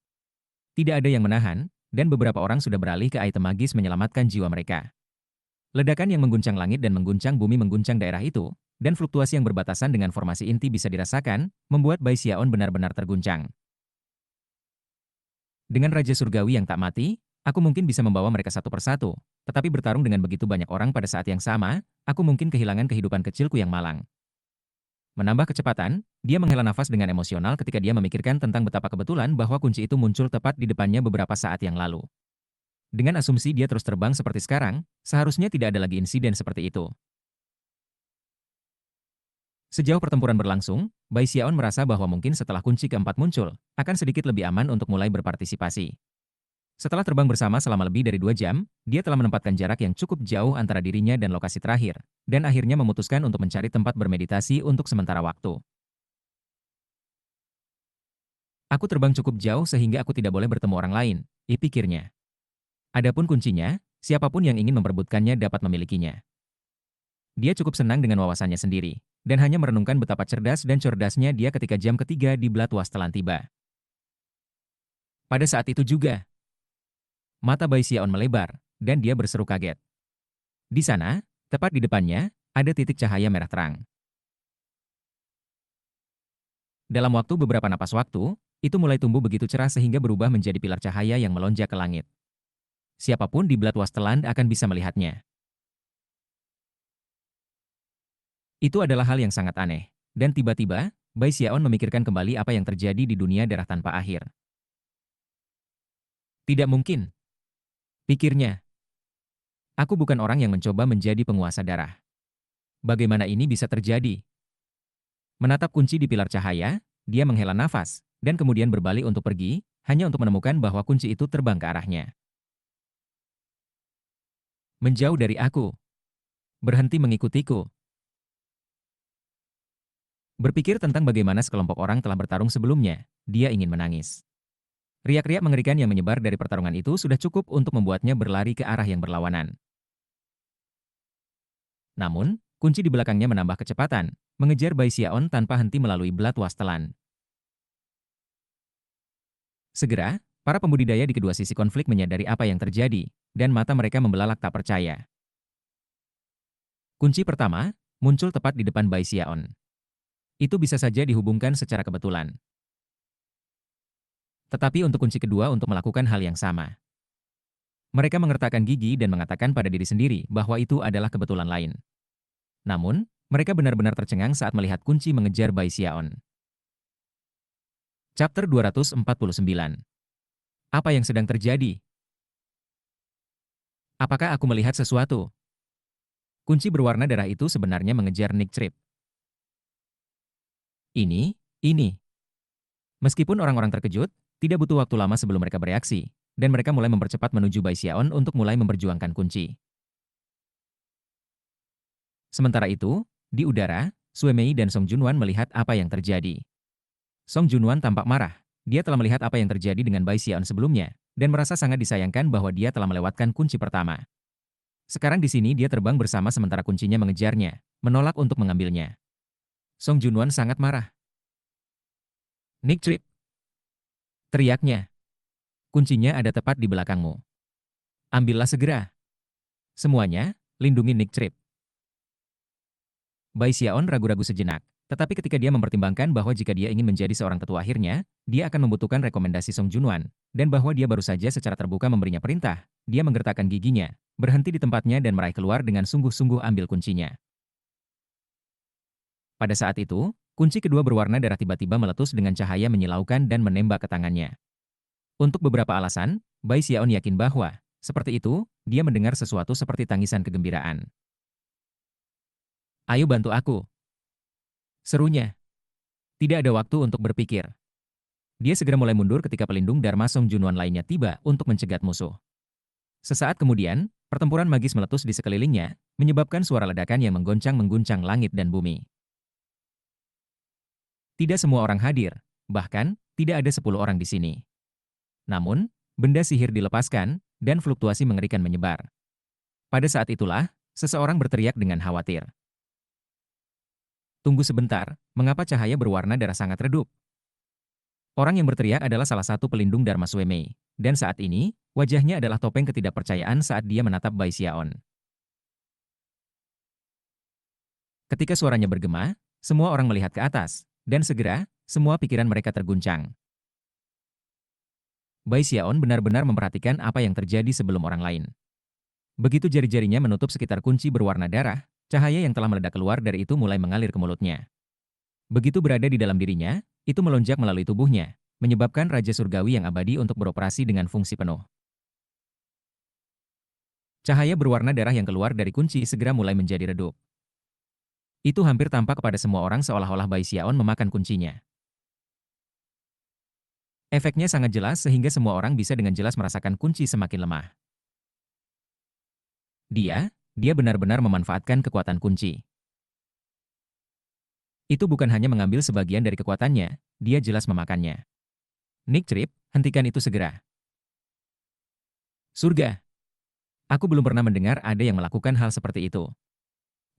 A: Tidak ada yang menahan, dan beberapa orang sudah beralih ke item magis menyelamatkan jiwa mereka. Ledakan yang mengguncang langit dan mengguncang bumi mengguncang daerah itu, dan fluktuasi yang berbatasan dengan formasi inti bisa dirasakan, membuat Bai Xiaon benar-benar terguncang. Dengan Raja Surgawi yang tak mati, aku mungkin bisa membawa mereka satu persatu, tetapi bertarung dengan begitu banyak orang pada saat yang sama, aku mungkin kehilangan kehidupan kecilku yang malang. Menambah kecepatan, dia menghela nafas dengan emosional ketika dia memikirkan tentang betapa kebetulan bahwa kunci itu muncul tepat di depannya beberapa saat yang lalu. Dengan asumsi dia terus terbang seperti sekarang, seharusnya tidak ada lagi insiden seperti itu. Sejauh pertempuran berlangsung, Bai Xiaon merasa bahwa mungkin setelah kunci keempat muncul, akan sedikit lebih aman untuk mulai berpartisipasi. Setelah terbang bersama selama lebih dari 2 jam, dia telah menempatkan jarak yang cukup jauh antara dirinya dan lokasi terakhir, dan akhirnya memutuskan untuk mencari tempat bermeditasi untuk sementara waktu. Aku terbang cukup jauh sehingga aku tidak boleh bertemu orang lain, pikirnya. Adapun kuncinya, siapapun yang ingin memperebutkannya dapat memilikinya. Dia cukup senang dengan wawasannya sendiri, dan hanya merenungkan betapa cerdas dan cerdasnya dia ketika jam ketiga di Blatwas telah tiba. Pada saat itu juga, mata Bai Xiaon melebar, dan dia berseru kaget. Di sana, tepat di depannya, ada titik cahaya merah terang. Dalam waktu beberapa napas waktu, itu mulai tumbuh begitu cerah sehingga berubah menjadi pilar cahaya yang melonjak ke langit. Siapapun di Bloodwasteland akan bisa melihatnya. Itu adalah hal yang sangat aneh. Dan tiba-tiba, Bai Xiaon memikirkan kembali apa yang terjadi di dunia darah tanpa akhir. Tidak mungkin. Pikirnya, aku bukan orang yang mencoba menjadi penguasa darah. Bagaimana ini bisa terjadi? Menatap kunci di pilar cahaya, dia menghela nafas, dan kemudian berbalik untuk pergi, hanya untuk menemukan bahwa kunci itu terbang ke arahnya. Menjauh dari aku. Berhenti mengikutiku. Berpikir tentang bagaimana sekelompok orang telah bertarung sebelumnya, dia ingin menangis. Riak-riak mengerikan yang menyebar dari pertarungan itu sudah cukup untuk membuatnya berlari ke arah yang berlawanan. Namun, kunci di belakangnya menambah kecepatan, mengejar Bai Xiaon tanpa henti melalui belat wastelan. Segera, para pembudidaya di kedua sisi konflik menyadari apa yang terjadi, dan mata mereka membelalak tak percaya. Kunci pertama, muncul tepat di depan Bai Xiaon. Itu bisa saja dihubungkan secara kebetulan. Tetapi untuk kunci kedua untuk melakukan hal yang sama. Mereka mengertakkan gigi dan mengatakan pada diri sendiri bahwa itu adalah kebetulan lain. Namun, mereka benar-benar tercengang saat melihat kunci mengejar Bai Xiaon. Chapter 249. Apa yang sedang terjadi? Apakah aku melihat sesuatu? Kunci berwarna darah itu sebenarnya mengejar Nick Trip. Ini. Meskipun orang-orang terkejut, tidak butuh waktu lama sebelum mereka bereaksi, dan mereka mulai mempercepat menuju Bai Xiaon untuk mulai memperjuangkan kunci. Sementara itu, di udara, Sue Mei dan Song Junwan melihat apa yang terjadi. Song Junwan tampak marah. Dia telah melihat apa yang terjadi dengan Bai Xiaon sebelumnya, dan merasa sangat disayangkan bahwa dia telah melewatkan kunci pertama. Sekarang di sini dia terbang bersama sementara kuncinya mengejarnya, menolak untuk mengambilnya. Song Junwan sangat marah. Nick Trip, teriaknya. Kuncinya ada tepat di belakangmu. Ambillah segera. Semuanya, lindungi Nick Trip. Bai Xiaon ragu-ragu sejenak, tetapi ketika dia mempertimbangkan bahwa jika dia ingin menjadi seorang tetua akhirnya, dia akan membutuhkan rekomendasi Song Junwan, dan bahwa dia baru saja secara terbuka memberinya perintah, dia menggertakkan giginya, berhenti di tempatnya dan meraih keluar dengan sungguh-sungguh ambil kuncinya. Pada saat itu, kunci kedua berwarna darah tiba-tiba meletus dengan cahaya menyilaukan dan menembak ke tangannya. Untuk beberapa alasan, Bai Xiaon yakin bahwa, seperti itu, dia mendengar sesuatu seperti tangisan kegembiraan. Ayo bantu aku, serunya. Tidak ada waktu untuk berpikir. Dia segera mulai mundur ketika pelindung Dharma Song Junwan lainnya tiba untuk mencegat musuh. Sesaat kemudian, pertempuran magis meletus di sekelilingnya, menyebabkan suara ledakan yang mengguncang langit dan bumi. Tidak semua orang hadir, bahkan, tidak ada 10 orang di sini. Namun, benda sihir dilepaskan, dan fluktuasi mengerikan menyebar. Pada saat itulah, seseorang berteriak dengan khawatir. Tunggu sebentar, mengapa cahaya berwarna darah sangat redup? Orang yang berteriak adalah salah satu pelindung Dharma Sue Mei, dan saat ini, wajahnya adalah topeng ketidakpercayaan saat dia menatap Bai Xiaon. Ketika suaranya bergema, semua orang melihat ke atas, dan segera, semua pikiran mereka terguncang. Bai Xiaon benar-benar memperhatikan apa yang terjadi sebelum orang lain. Begitu jari-jarinya menutup sekitar kunci berwarna darah, cahaya yang telah meledak keluar dari itu mulai mengalir ke mulutnya. Begitu berada di dalam dirinya, itu melonjak melalui tubuhnya, menyebabkan Raja Surgawi yang abadi untuk beroperasi dengan fungsi penuh. Cahaya berwarna darah yang keluar dari kunci segera mulai menjadi redup. Itu hampir tampak kepada semua orang seolah-olah Bai Xiaon memakan kuncinya. Efeknya sangat jelas sehingga semua orang bisa dengan jelas merasakan kunci semakin lemah. Dia benar-benar memanfaatkan kekuatan kunci. Itu bukan hanya mengambil sebagian dari kekuatannya, dia jelas memakannya. Nick Trip, hentikan itu segera. Surga. Aku belum pernah mendengar ada yang melakukan hal seperti itu.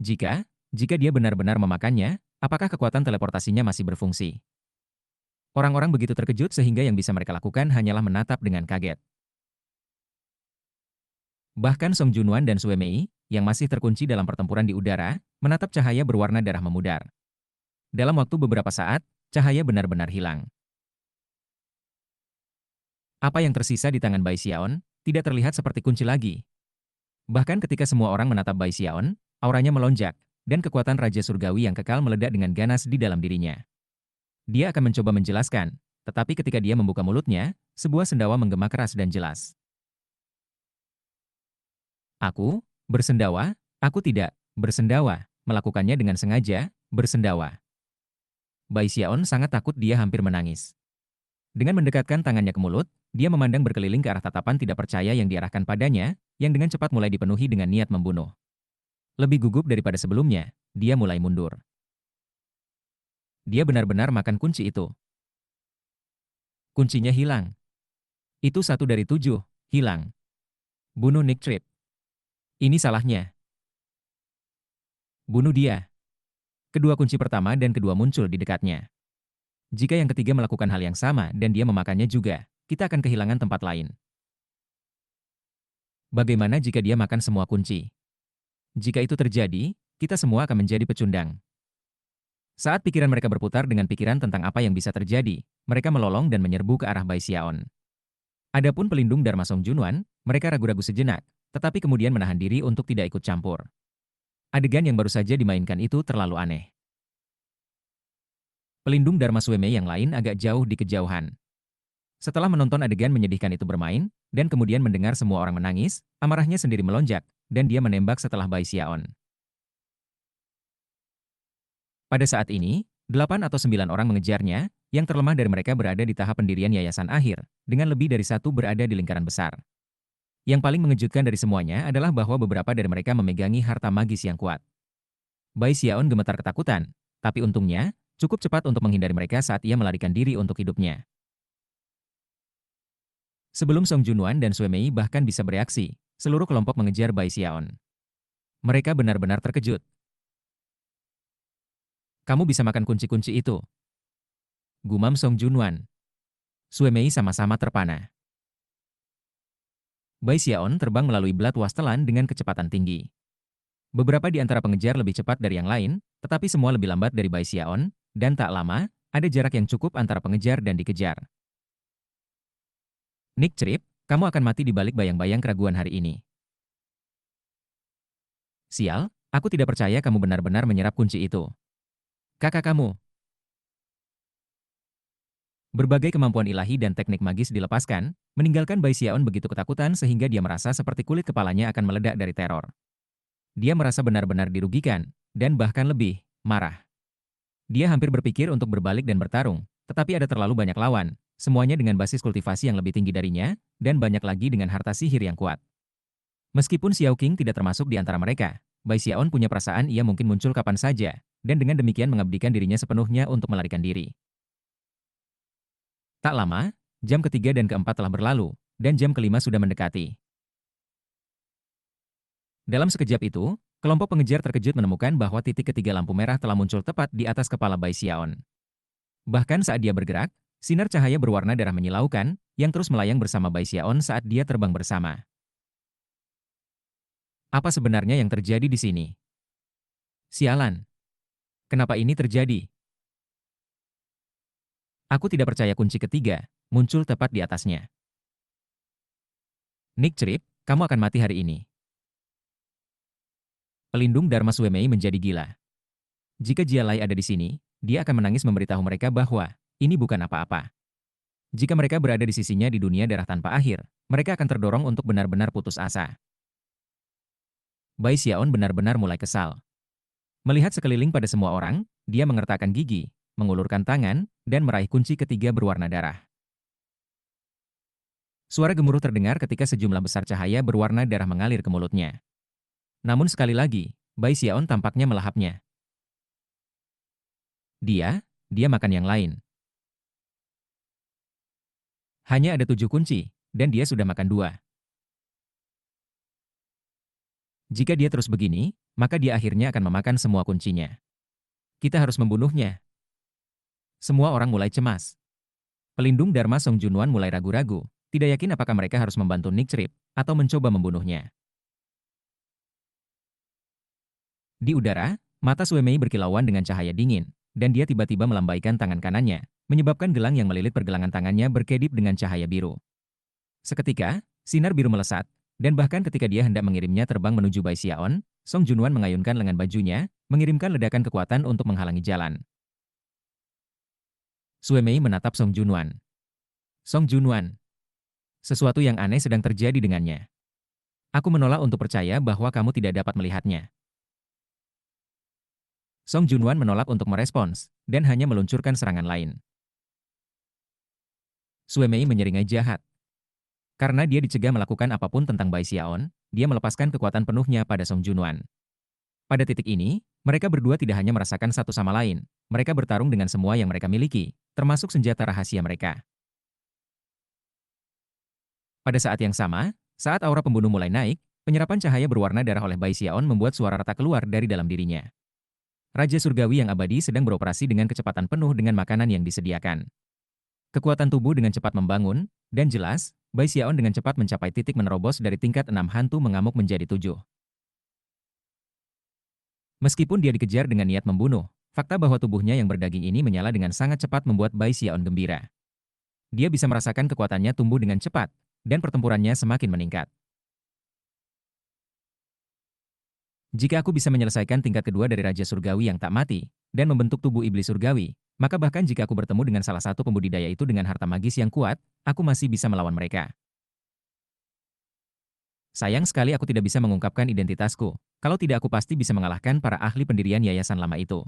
A: Jika dia benar-benar memakannya, apakah kekuatan teleportasinya masih berfungsi? Orang-orang begitu terkejut sehingga yang bisa mereka lakukan hanyalah menatap dengan kaget. Bahkan Song Junwan dan Sue Mei, yang masih terkunci dalam pertempuran di udara, menatap cahaya berwarna darah memudar. Dalam waktu beberapa saat, cahaya benar-benar hilang. Apa yang tersisa di tangan Bai Xiaon, tidak terlihat seperti kunci lagi. Bahkan ketika semua orang menatap Bai Xiaon, auranya melonjak, dan kekuatan Raja Surgawi yang kekal meledak dengan ganas di dalam dirinya. Dia akan mencoba menjelaskan, tetapi ketika dia membuka mulutnya, sebuah sendawa menggema keras dan jelas. Aku, bersendawa, aku tidak, bersendawa, melakukannya dengan sengaja, bersendawa. Bai Xiaon sangat takut dia hampir menangis. Dengan mendekatkan tangannya ke mulut, dia memandang berkeliling ke arah tatapan tidak percaya yang diarahkan padanya, yang dengan cepat mulai dipenuhi dengan niat membunuh. Lebih gugup daripada sebelumnya, dia mulai mundur. Dia benar-benar makan kunci itu. Kuncinya hilang. Itu 1 dari 7, hilang. Bunuh Nick Trip. Ini salahnya. Bunuh dia. Kedua kunci pertama dan kedua muncul di dekatnya. Jika yang ketiga melakukan hal yang sama dan dia memakannya juga, kita akan kehilangan tempat lain. Bagaimana jika dia makan semua kunci? Jika itu terjadi, kita semua akan menjadi pecundang. Saat pikiran mereka berputar dengan pikiran tentang apa yang bisa terjadi, mereka melolong dan menyerbu ke arah Bai Xiaon. Adapun pelindung Dharma Song Junwan, mereka ragu-ragu sejenak, tetapi kemudian menahan diri untuk tidak ikut campur. Adegan yang baru saja dimainkan itu terlalu aneh. Pelindung Dharma Sueme yang lain agak jauh di kejauhan. Setelah menonton adegan menyedihkan itu bermain, dan kemudian mendengar semua orang menangis, amarahnya sendiri melonjak, dan dia menembak setelah Bai Xiaon. Pada saat ini, 8 atau 9 orang mengejarnya, yang terlemah dari mereka berada di tahap pendirian yayasan akhir, dengan lebih dari satu berada di lingkaran besar. Yang paling mengejutkan dari semuanya adalah bahwa beberapa dari mereka memegangi harta magis yang kuat. Bai Xiaon gemetar ketakutan, tapi untungnya, cukup cepat untuk menghindari mereka saat ia melarikan diri untuk hidupnya. Sebelum Song Junwan dan Sue Mei bahkan bisa bereaksi, seluruh kelompok mengejar Bai Xiaon. Mereka benar-benar terkejut. Kamu bisa makan kunci-kunci itu, gumam Song Junwan. Sue Mei sama-sama terpana. Bai Xiaon terbang melalui belat wastelan dengan kecepatan tinggi. Beberapa di antara pengejar lebih cepat dari yang lain, tetapi semua lebih lambat dari Bai Xiaon, dan tak lama, ada jarak yang cukup antara pengejar dan dikejar. Nick Trip, kamu akan mati di balik bayang-bayang keraguan hari ini. Sial, aku tidak percaya kamu benar-benar menyerap kunci itu. Kakak kamu. Berbagai kemampuan ilahi dan teknik magis dilepaskan, meninggalkan Bai Xiaon begitu ketakutan sehingga dia merasa seperti kulit kepalanya akan meledak dari teror. Dia merasa benar-benar dirugikan, dan bahkan lebih, marah. Dia hampir berpikir untuk berbalik dan bertarung, tetapi ada terlalu banyak lawan, semuanya dengan basis kultivasi yang lebih tinggi darinya, dan banyak lagi dengan harta sihir yang kuat. Meskipun Xiao Qing tidak termasuk di antara mereka, Bai Xiaon punya perasaan ia mungkin muncul kapan saja, dan dengan demikian mengabdikan dirinya sepenuhnya untuk melarikan diri. Tak lama, jam ketiga dan keempat telah berlalu, dan jam kelima sudah mendekati. Dalam sekejap itu, kelompok pengejar terkejut menemukan bahwa titik ketiga lampu merah telah muncul tepat di atas kepala Bai Xiaon. Bahkan saat dia bergerak, sinar cahaya berwarna darah menyilaukan, yang terus melayang bersama Bai Xiaon saat dia terbang bersama. Apa sebenarnya yang terjadi di sini? Sialan. Kenapa ini terjadi? Aku tidak percaya kunci ketiga, muncul tepat di atasnya. Nick Trip, kamu akan mati hari ini. Pelindung Dharma Suemei menjadi gila. Jika Jialai ada di sini, dia akan menangis memberitahu mereka bahwa ini bukan apa-apa. Jika mereka berada di sisinya di dunia darah tanpa akhir, mereka akan terdorong untuk benar-benar putus asa. Bai Xiaon benar-benar mulai kesal. Melihat sekeliling pada semua orang, dia mengertakkan gigi, mengulurkan tangan, dan meraih kunci ketiga berwarna darah. Suara gemuruh terdengar ketika sejumlah besar cahaya berwarna darah mengalir ke mulutnya. Namun sekali lagi, Bai Xiaon tampaknya melahapnya. Dia makan yang lain. Hanya ada 7 kunci, dan dia sudah makan 2. Jika dia terus begini, maka dia akhirnya akan memakan semua kuncinya. Kita harus membunuhnya. Semua orang mulai cemas. Pelindung Dharma Song Junwan mulai ragu-ragu, tidak yakin apakah mereka harus membantu Nick Trip, atau mencoba membunuhnya. Di udara, mata Sue Mei berkilauan dengan cahaya dingin, dan dia tiba-tiba melambaikan tangan kanannya, menyebabkan gelang yang melilit pergelangan tangannya berkedip dengan cahaya biru. Seketika, sinar biru melesat, dan bahkan ketika dia hendak mengirimnya terbang menuju Bai Xiaon, Song Junwan mengayunkan lengan bajunya, mengirimkan ledakan kekuatan untuk menghalangi jalan. Sue Mei menatap Song Junwan. Song Junwan. Sesuatu yang aneh sedang terjadi dengannya. Aku menolak untuk percaya bahwa kamu tidak dapat melihatnya. Song Junwan menolak untuk merespons, dan hanya meluncurkan serangan lain. Sue Mei menyeringai jahat. Karena dia dicegah melakukan apapun tentang Bai Xiaon, dia melepaskan kekuatan penuhnya pada Song Junwan. Pada titik ini, mereka berdua tidak hanya merasakan satu sama lain, mereka bertarung dengan semua yang mereka miliki, termasuk senjata rahasia mereka. Pada saat yang sama, saat aura pembunuh mulai naik, penyerapan cahaya berwarna darah oleh Bai Xiaon membuat suara rata keluar dari dalam dirinya. Raja Surgawi yang abadi sedang beroperasi dengan kecepatan penuh dengan makanan yang disediakan. Kekuatan tubuh dengan cepat membangun, dan jelas, Bai Xiaon dengan cepat mencapai titik menerobos dari tingkat 6 hantu mengamuk menjadi 7. Meskipun dia dikejar dengan niat membunuh, fakta bahwa tubuhnya yang berdaging ini menyala dengan sangat cepat membuat Bai Xiaon gembira. Dia bisa merasakan kekuatannya tumbuh dengan cepat, dan pertempurannya semakin meningkat. Jika aku bisa menyelesaikan tingkat kedua dari Raja Surgawi yang tak mati, dan membentuk tubuh iblis surgawi, maka bahkan jika aku bertemu dengan salah satu pembudidaya itu dengan harta magis yang kuat, aku masih bisa melawan mereka. Sayang sekali aku tidak bisa mengungkapkan identitasku. Kalau tidak aku pasti bisa mengalahkan para ahli pendirian yayasan lama itu.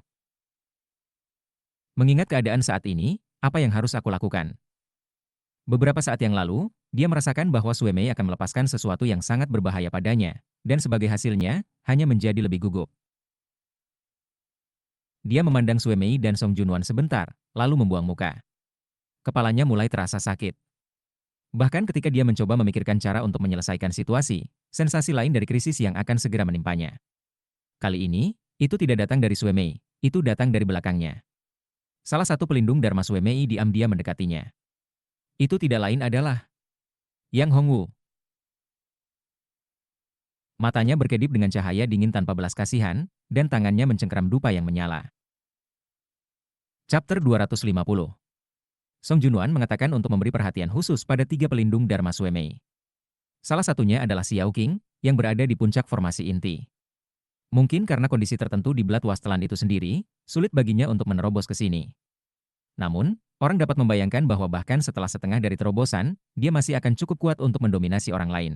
A: Mengingat keadaan saat ini, apa yang harus aku lakukan? Beberapa saat yang lalu, dia merasakan bahwa Sue Mei akan melepaskan sesuatu yang sangat berbahaya padanya, dan sebagai hasilnya, hanya menjadi lebih gugup. Dia memandang Sue Mei dan Song Junwan sebentar, lalu membuang muka. Kepalanya mulai terasa sakit. Bahkan ketika dia mencoba memikirkan cara untuk menyelesaikan situasi, sensasi lain dari krisis yang akan segera menimpanya. Kali ini, itu tidak datang dari Sue Mei, itu datang dari belakangnya. Salah satu pelindung Dharma Sue Mei diam-diam mendekatinya. Itu tidak lain adalah Yang Hongwu. Matanya berkedip dengan cahaya dingin tanpa belas kasihan, dan tangannya mencengkeram dupa yang menyala. Chapter 250. Song Junwan mengatakan untuk memberi perhatian khusus pada 3 pelindung Dharma Sue Mei. Salah satunya adalah Xiao Qing, yang berada di puncak formasi inti. Mungkin karena kondisi tertentu di Blood Wasteland itu sendiri, sulit baginya untuk menerobos ke sini. Namun, orang dapat membayangkan bahwa bahkan setelah setengah dari terobosan, dia masih akan cukup kuat untuk mendominasi orang lain.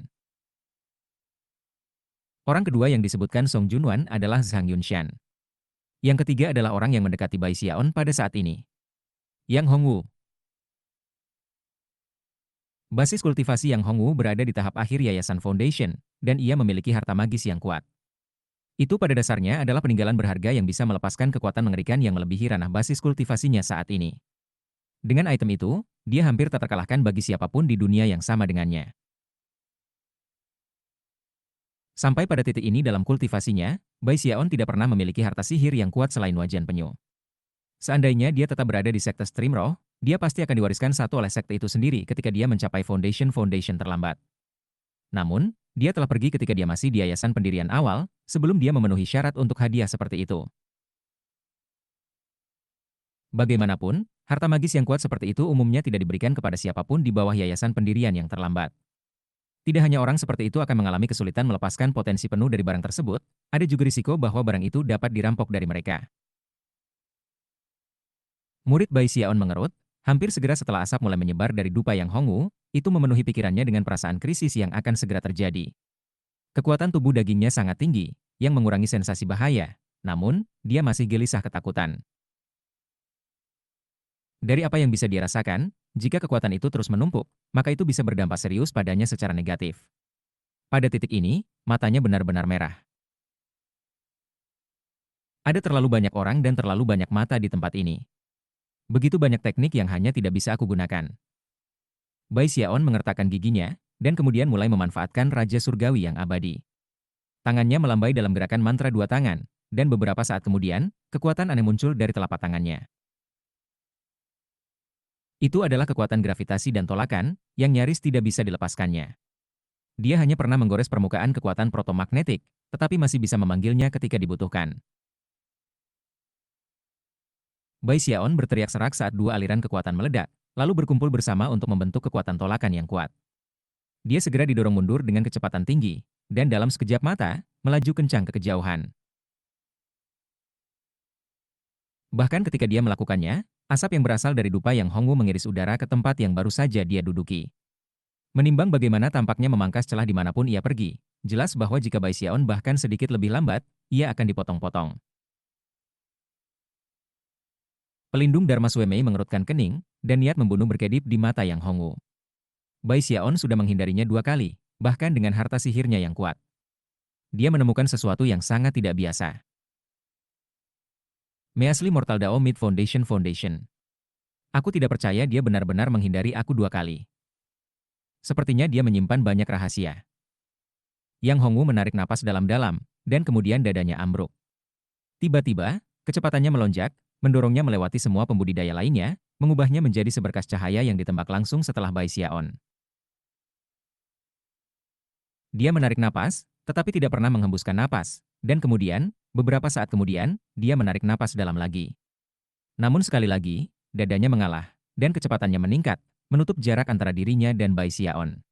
A: Orang kedua yang disebutkan Song Junwan adalah Zhang Yunshan. Yang ketiga adalah orang yang mendekati Bai Xiaon pada saat ini. Yang Hongwu. Basis kultivasi Yang Hongwu berada di tahap akhir Yayasan Foundation, dan ia memiliki harta magis yang kuat. Itu pada dasarnya adalah peninggalan berharga yang bisa melepaskan kekuatan mengerikan yang melebihi ranah basis kultivasinya saat ini. Dengan item itu, dia hampir tak terkalahkan bagi siapapun di dunia yang sama dengannya. Sampai pada titik ini dalam kultivasinya, Bai Xiaon tidak pernah memiliki harta sihir yang kuat selain wajan penyu. Seandainya dia tetap berada di sekte Stream Roh, dia pasti akan diwariskan satu oleh sekte itu sendiri ketika dia mencapai Foundation terlambat. Namun, dia telah pergi ketika dia masih di yayasan pendirian awal, sebelum dia memenuhi syarat untuk hadiah seperti itu. Bagaimanapun, harta magis yang kuat seperti itu umumnya tidak diberikan kepada siapapun di bawah yayasan pendirian yang terlambat. Tidak hanya orang seperti itu akan mengalami kesulitan melepaskan potensi penuh dari barang tersebut, ada juga risiko bahwa barang itu dapat dirampok dari mereka. Murid Bai Xiaon mengerut, hampir segera setelah asap mulai menyebar dari dupa Yang Hongwu, itu memenuhi pikirannya dengan perasaan krisis yang akan segera terjadi. Kekuatan tubuh dagingnya sangat tinggi, yang mengurangi sensasi bahaya, namun, dia masih gelisah ketakutan. Dari apa yang bisa dia rasakan, jika kekuatan itu terus menumpuk, maka itu bisa berdampak serius padanya secara negatif. Pada titik ini, matanya benar-benar merah. Ada terlalu banyak orang dan terlalu banyak mata di tempat ini. Begitu banyak teknik yang hanya tidak bisa aku gunakan. Bai Xiaon mengertakkan giginya, dan kemudian mulai memanfaatkan Raja Surgawi yang abadi. Tangannya melambai dalam gerakan mantra 2 tangan, dan beberapa saat kemudian, kekuatan aneh muncul dari telapak tangannya. Itu adalah kekuatan gravitasi dan tolakan, yang nyaris tidak bisa dilepaskannya. Dia hanya pernah menggores permukaan kekuatan protomagnetik, tetapi masih bisa memanggilnya ketika dibutuhkan. Bai Xiaon berteriak serak saat 2 aliran kekuatan meledak, lalu berkumpul bersama untuk membentuk kekuatan tolakan yang kuat. Dia segera didorong mundur dengan kecepatan tinggi, dan dalam sekejap mata, melaju kencang ke kejauhan. Bahkan ketika dia melakukannya, asap yang berasal dari dupa Yang Hongwu mengiris udara ke tempat yang baru saja dia duduki. Menimbang bagaimana tampaknya memangkas celah dimanapun ia pergi, jelas bahwa jika Bai Xiaon bahkan sedikit lebih lambat, ia akan dipotong-potong. Pelindung Dharma Suemei mengerutkan kening, dan niat membunuh berkedip di mata Yang Hongwu. Bai Xiaon sudah menghindarinya 2 kali, bahkan dengan harta sihirnya yang kuat. Dia menemukan sesuatu yang sangat tidak biasa. Measli Mortal Dao Mid Foundation. Aku tidak percaya dia benar-benar menghindari aku 2 kali. Sepertinya dia menyimpan banyak rahasia. Yang Hongwu menarik napas dalam-dalam, dan kemudian dadanya ambruk. Tiba-tiba, kecepatannya melonjak, mendorongnya melewati semua pembudidaya lainnya, mengubahnya menjadi seberkas cahaya yang ditembak langsung setelah Bai Xiaon. Dia menarik napas, tetapi tidak pernah menghembuskan napas, dan kemudian, beberapa saat kemudian, dia menarik napas dalam lagi. Namun sekali lagi, dadanya mengalah, dan kecepatannya meningkat, menutup jarak antara dirinya dan Bai Xiaon.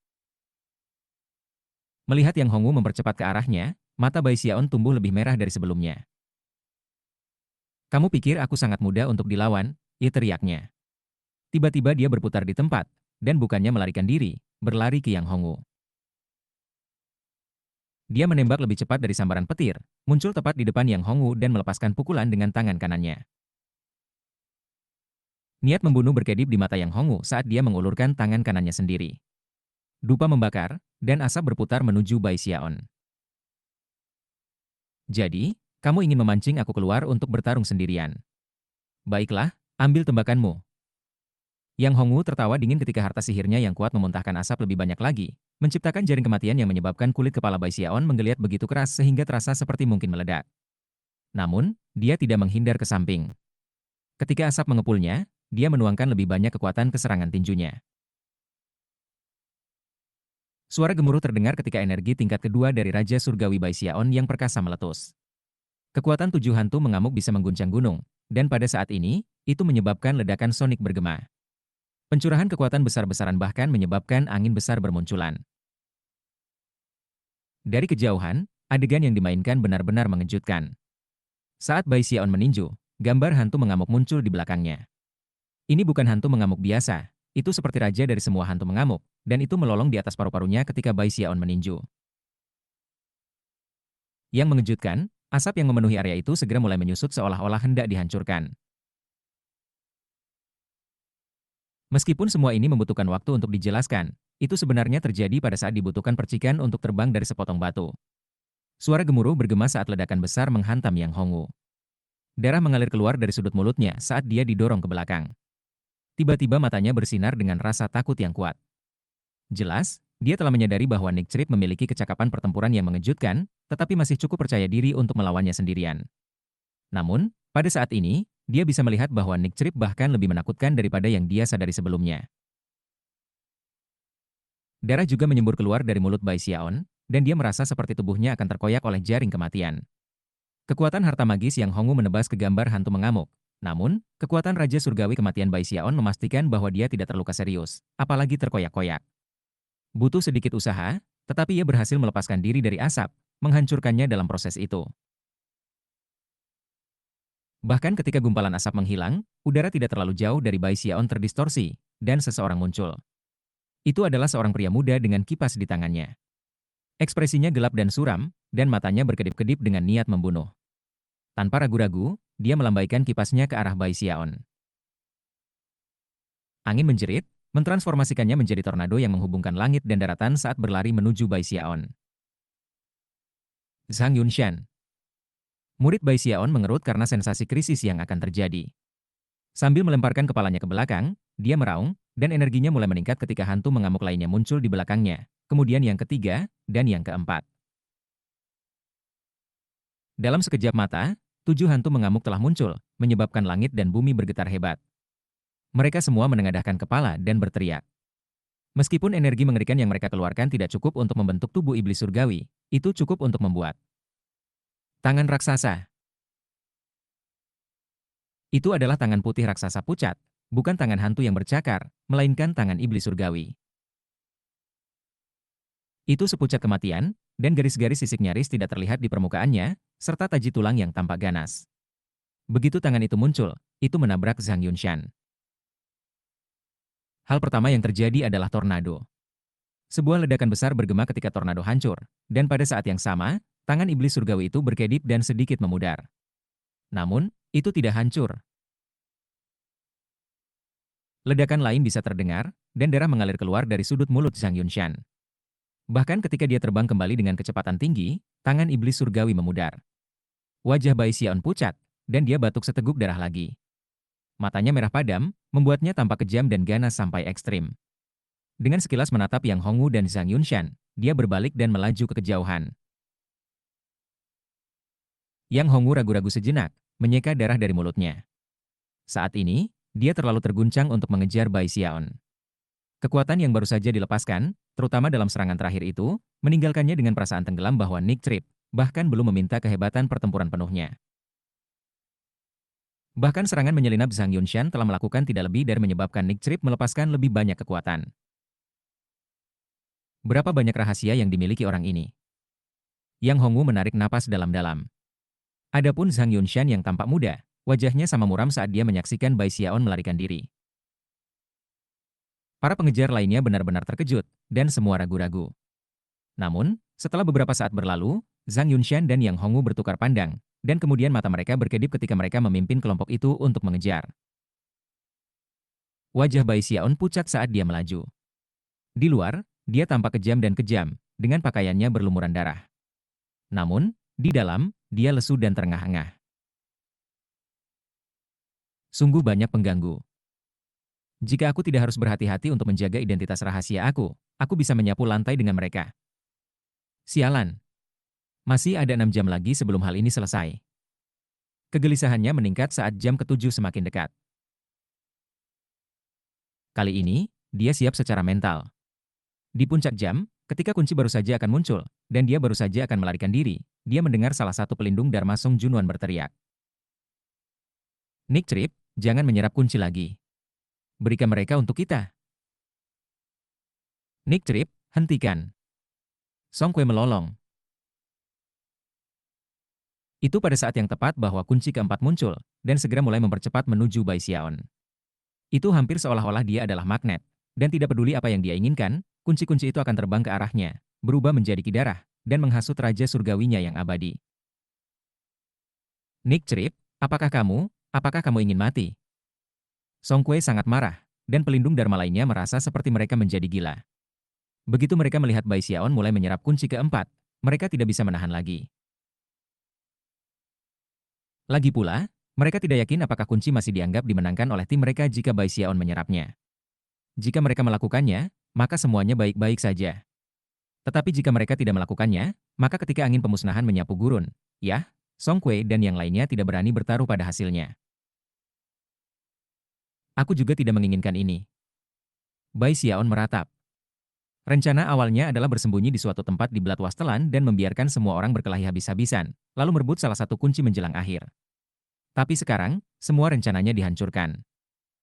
A: Melihat Yang Hongwu mempercepat ke arahnya, mata Bai Xiaon tumbuh lebih merah dari sebelumnya. "Kamu pikir aku sangat mudah untuk dilawan?" ia teriaknya. Tiba-tiba dia berputar di tempat, dan bukannya melarikan diri, berlari ke Yang Hongwu. Dia menembak lebih cepat dari sambaran petir, muncul tepat di depan Yang Hongwu dan melepaskan pukulan dengan tangan kanannya. Niat membunuh berkedip di mata Yang Hongwu saat dia mengulurkan tangan kanannya sendiri. Dupa membakar, dan asap berputar menuju Bai Xiaon. "Jadi, kamu ingin memancing aku keluar untuk bertarung sendirian. Baiklah, ambil tembakanmu." Yang Hongwu tertawa dingin ketika harta sihirnya yang kuat memuntahkan asap lebih banyak lagi, menciptakan jaring kematian yang menyebabkan kulit kepala Bai Xiaon menggeliat begitu keras sehingga terasa seperti mungkin meledak. Namun, dia tidak menghindar ke samping. Ketika asap mengepulnya, dia menuangkan lebih banyak kekuatan ke serangan tinjunya. Suara gemuruh terdengar ketika energi tingkat kedua dari Raja Surgawi Bai Xiaon yang perkasa meletus. Kekuatan 7 hantu mengamuk bisa mengguncang gunung, dan pada saat ini, itu menyebabkan ledakan sonik bergema. Pencurahan kekuatan besar-besaran bahkan menyebabkan angin besar bermunculan. Dari kejauhan, adegan yang dimainkan benar-benar mengejutkan. Saat Bai Xiaon meninju, gambar hantu mengamuk muncul di belakangnya. Ini bukan hantu mengamuk biasa, itu seperti raja dari semua hantu mengamuk, dan itu melolong di atas paru-parunya ketika Bai Xiaon meninju. Yang mengejutkan, asap yang memenuhi area itu segera mulai menyusut seolah-olah hendak dihancurkan. Meskipun semua ini membutuhkan waktu untuk dijelaskan, itu sebenarnya terjadi pada saat dibutuhkan percikan untuk terbang dari sepotong batu. Suara gemuruh bergema saat ledakan besar menghantam Yang Hongwu. Darah mengalir keluar dari sudut mulutnya saat dia didorong ke belakang. Tiba-tiba matanya bersinar dengan rasa takut yang kuat. Jelas, dia telah menyadari bahwa Nick Trip memiliki kecakapan pertempuran yang mengejutkan, tetapi masih cukup percaya diri untuk melawannya sendirian. Namun, pada saat ini, dia bisa melihat bahwa Nick Trip bahkan lebih menakutkan daripada yang dia sadari sebelumnya. Darah juga menyembur keluar dari mulut Bai Xiaon, dan dia merasa seperti tubuhnya akan terkoyak oleh jaring kematian. Kekuatan harta magis Yang Hongwu menebas ke gambar hantu mengamuk. Namun, kekuatan Raja Surgawi kematian Bai Xiaon memastikan bahwa dia tidak terluka serius, apalagi terkoyak-koyak. Butuh sedikit usaha, tetapi ia berhasil melepaskan diri dari asap, menghancurkannya dalam proses itu. Bahkan ketika gumpalan asap menghilang, udara tidak terlalu jauh dari Bai Xiaon terdistorsi, dan seseorang muncul. Itu adalah seorang pria muda dengan kipas di tangannya. Ekspresinya gelap dan suram, dan matanya berkedip-kedip dengan niat membunuh. Tanpa ragu-ragu, dia melambaikan kipasnya ke arah Bai Xiaon. Angin menjerit, mentransformasikannya menjadi tornado yang menghubungkan langit dan daratan saat berlari menuju Bai Xiaon. Zhang Yunshan. Murid Bai Xiaon mengerut karena sensasi krisis yang akan terjadi. Sambil melemparkan kepalanya ke belakang, dia meraung, dan energinya mulai meningkat ketika hantu mengamuk lainnya muncul di belakangnya, kemudian yang ketiga, dan yang keempat. Dalam sekejap mata, 7 hantu mengamuk telah muncul, menyebabkan langit dan bumi bergetar hebat. Mereka semua menengadahkan kepala dan berteriak. Meskipun energi mengerikan yang mereka keluarkan tidak cukup untuk membentuk tubuh iblis surgawi, itu cukup untuk membuat tangan raksasa. Itu adalah tangan putih raksasa pucat, bukan tangan hantu yang bercakar, melainkan tangan iblis surgawi. Itu sepucat kematian, dan garis-garis sisik nyaris tidak terlihat di permukaannya, serta taji tulang yang tampak ganas. Begitu tangan itu muncul, itu menabrak Zhang Yunshan. Hal pertama yang terjadi adalah tornado. Sebuah ledakan besar bergema ketika tornado hancur, dan pada saat yang sama, tangan iblis surgawi itu berkedip dan sedikit memudar. Namun, itu tidak hancur. Ledakan lain bisa terdengar, dan darah mengalir keluar dari sudut mulut Zhang Yunshan. Bahkan ketika dia terbang kembali dengan kecepatan tinggi, tangan iblis surgawi memudar. Wajah Bai Xiaon pucat, dan dia batuk seteguk darah lagi. Matanya merah padam, membuatnya tampak kejam dan ganas sampai ekstrim. Dengan sekilas menatap Yang Hongwu dan Zhang Yunshan, dia berbalik dan melaju ke kejauhan. Yang Hongwu ragu-ragu sejenak, menyeka darah dari mulutnya. Saat ini, dia terlalu terguncang untuk mengejar Bai Xiaon. Kekuatan yang baru saja dilepaskan, terutama dalam serangan terakhir itu, meninggalkannya dengan perasaan tenggelam bahwa Nick Trip bahkan belum meminta kehebatan pertempuran penuhnya. Bahkan serangan menyelinap Zhang Yunshan telah melakukan tidak lebih dari menyebabkan Nick Trip melepaskan lebih banyak kekuatan. Berapa banyak rahasia yang dimiliki orang ini? Yang Hongwu menarik napas dalam-dalam. Adapun Zhang Yunshan yang tampak muda, wajahnya sama muram saat dia menyaksikan Bai Xiaon melarikan diri. Para pengejar lainnya benar-benar terkejut, dan semua ragu-ragu. Namun, setelah beberapa saat berlalu, Zhang Yunshan dan Yang Hongwu bertukar pandang, dan kemudian mata mereka berkedip ketika mereka memimpin kelompok itu untuk mengejar. Wajah Bai Xiaon pucat saat dia melaju. Di luar, dia tampak kejam dan kejam, dengan pakaiannya berlumuran darah. Namun, di dalam, dia lesu dan terengah-engah. Sungguh banyak pengganggu. Jika aku tidak harus berhati-hati untuk menjaga identitas rahasia aku bisa menyapu lantai dengan mereka. Sialan. Masih ada 6 jam lagi sebelum hal ini selesai. Kegelisahannya meningkat saat jam ke-7 semakin dekat. Kali ini, dia siap secara mental. Di puncak jam, ketika kunci baru saja akan muncul, dan dia baru saja akan melarikan diri, dia mendengar salah satu pelindung Dharma Song Junwan berteriak. Nick Trip, jangan menyerap kunci lagi. Berikan mereka untuk kita. Nick Trip, hentikan. Song Kue melolong. Itu pada saat yang tepat bahwa kunci keempat muncul, dan segera mulai mempercepat menuju Bai Xiaon. Itu hampir seolah-olah dia adalah magnet, dan tidak peduli apa yang dia inginkan, kunci-kunci itu akan terbang ke arahnya, berubah menjadi kidarah, dan menghasut Raja Surgawinya yang abadi. Nick Trip, apakah kamu ingin mati? Song Kue sangat marah, dan pelindung Dharma lainnya merasa seperti mereka menjadi gila. Begitu mereka melihat Bai Xiaon mulai menyerap kunci keempat, mereka tidak bisa menahan lagi. Lagi pula, mereka tidak yakin apakah kunci masih dianggap dimenangkan oleh tim mereka jika Bai Xiaon menyerapnya. Jika mereka melakukannya, maka semuanya baik-baik saja. Tetapi jika mereka tidak melakukannya, maka ketika angin pemusnahan menyapu gurun, ya, Song Kue dan yang lainnya tidak berani bertaruh pada hasilnya. Aku juga tidak menginginkan ini. Bai Xiaon meratap. Rencana awalnya adalah bersembunyi di suatu tempat di Belat Wastelan dan membiarkan semua orang berkelahi habis-habisan, lalu merebut salah satu kunci menjelang akhir. Tapi sekarang, semua rencananya dihancurkan.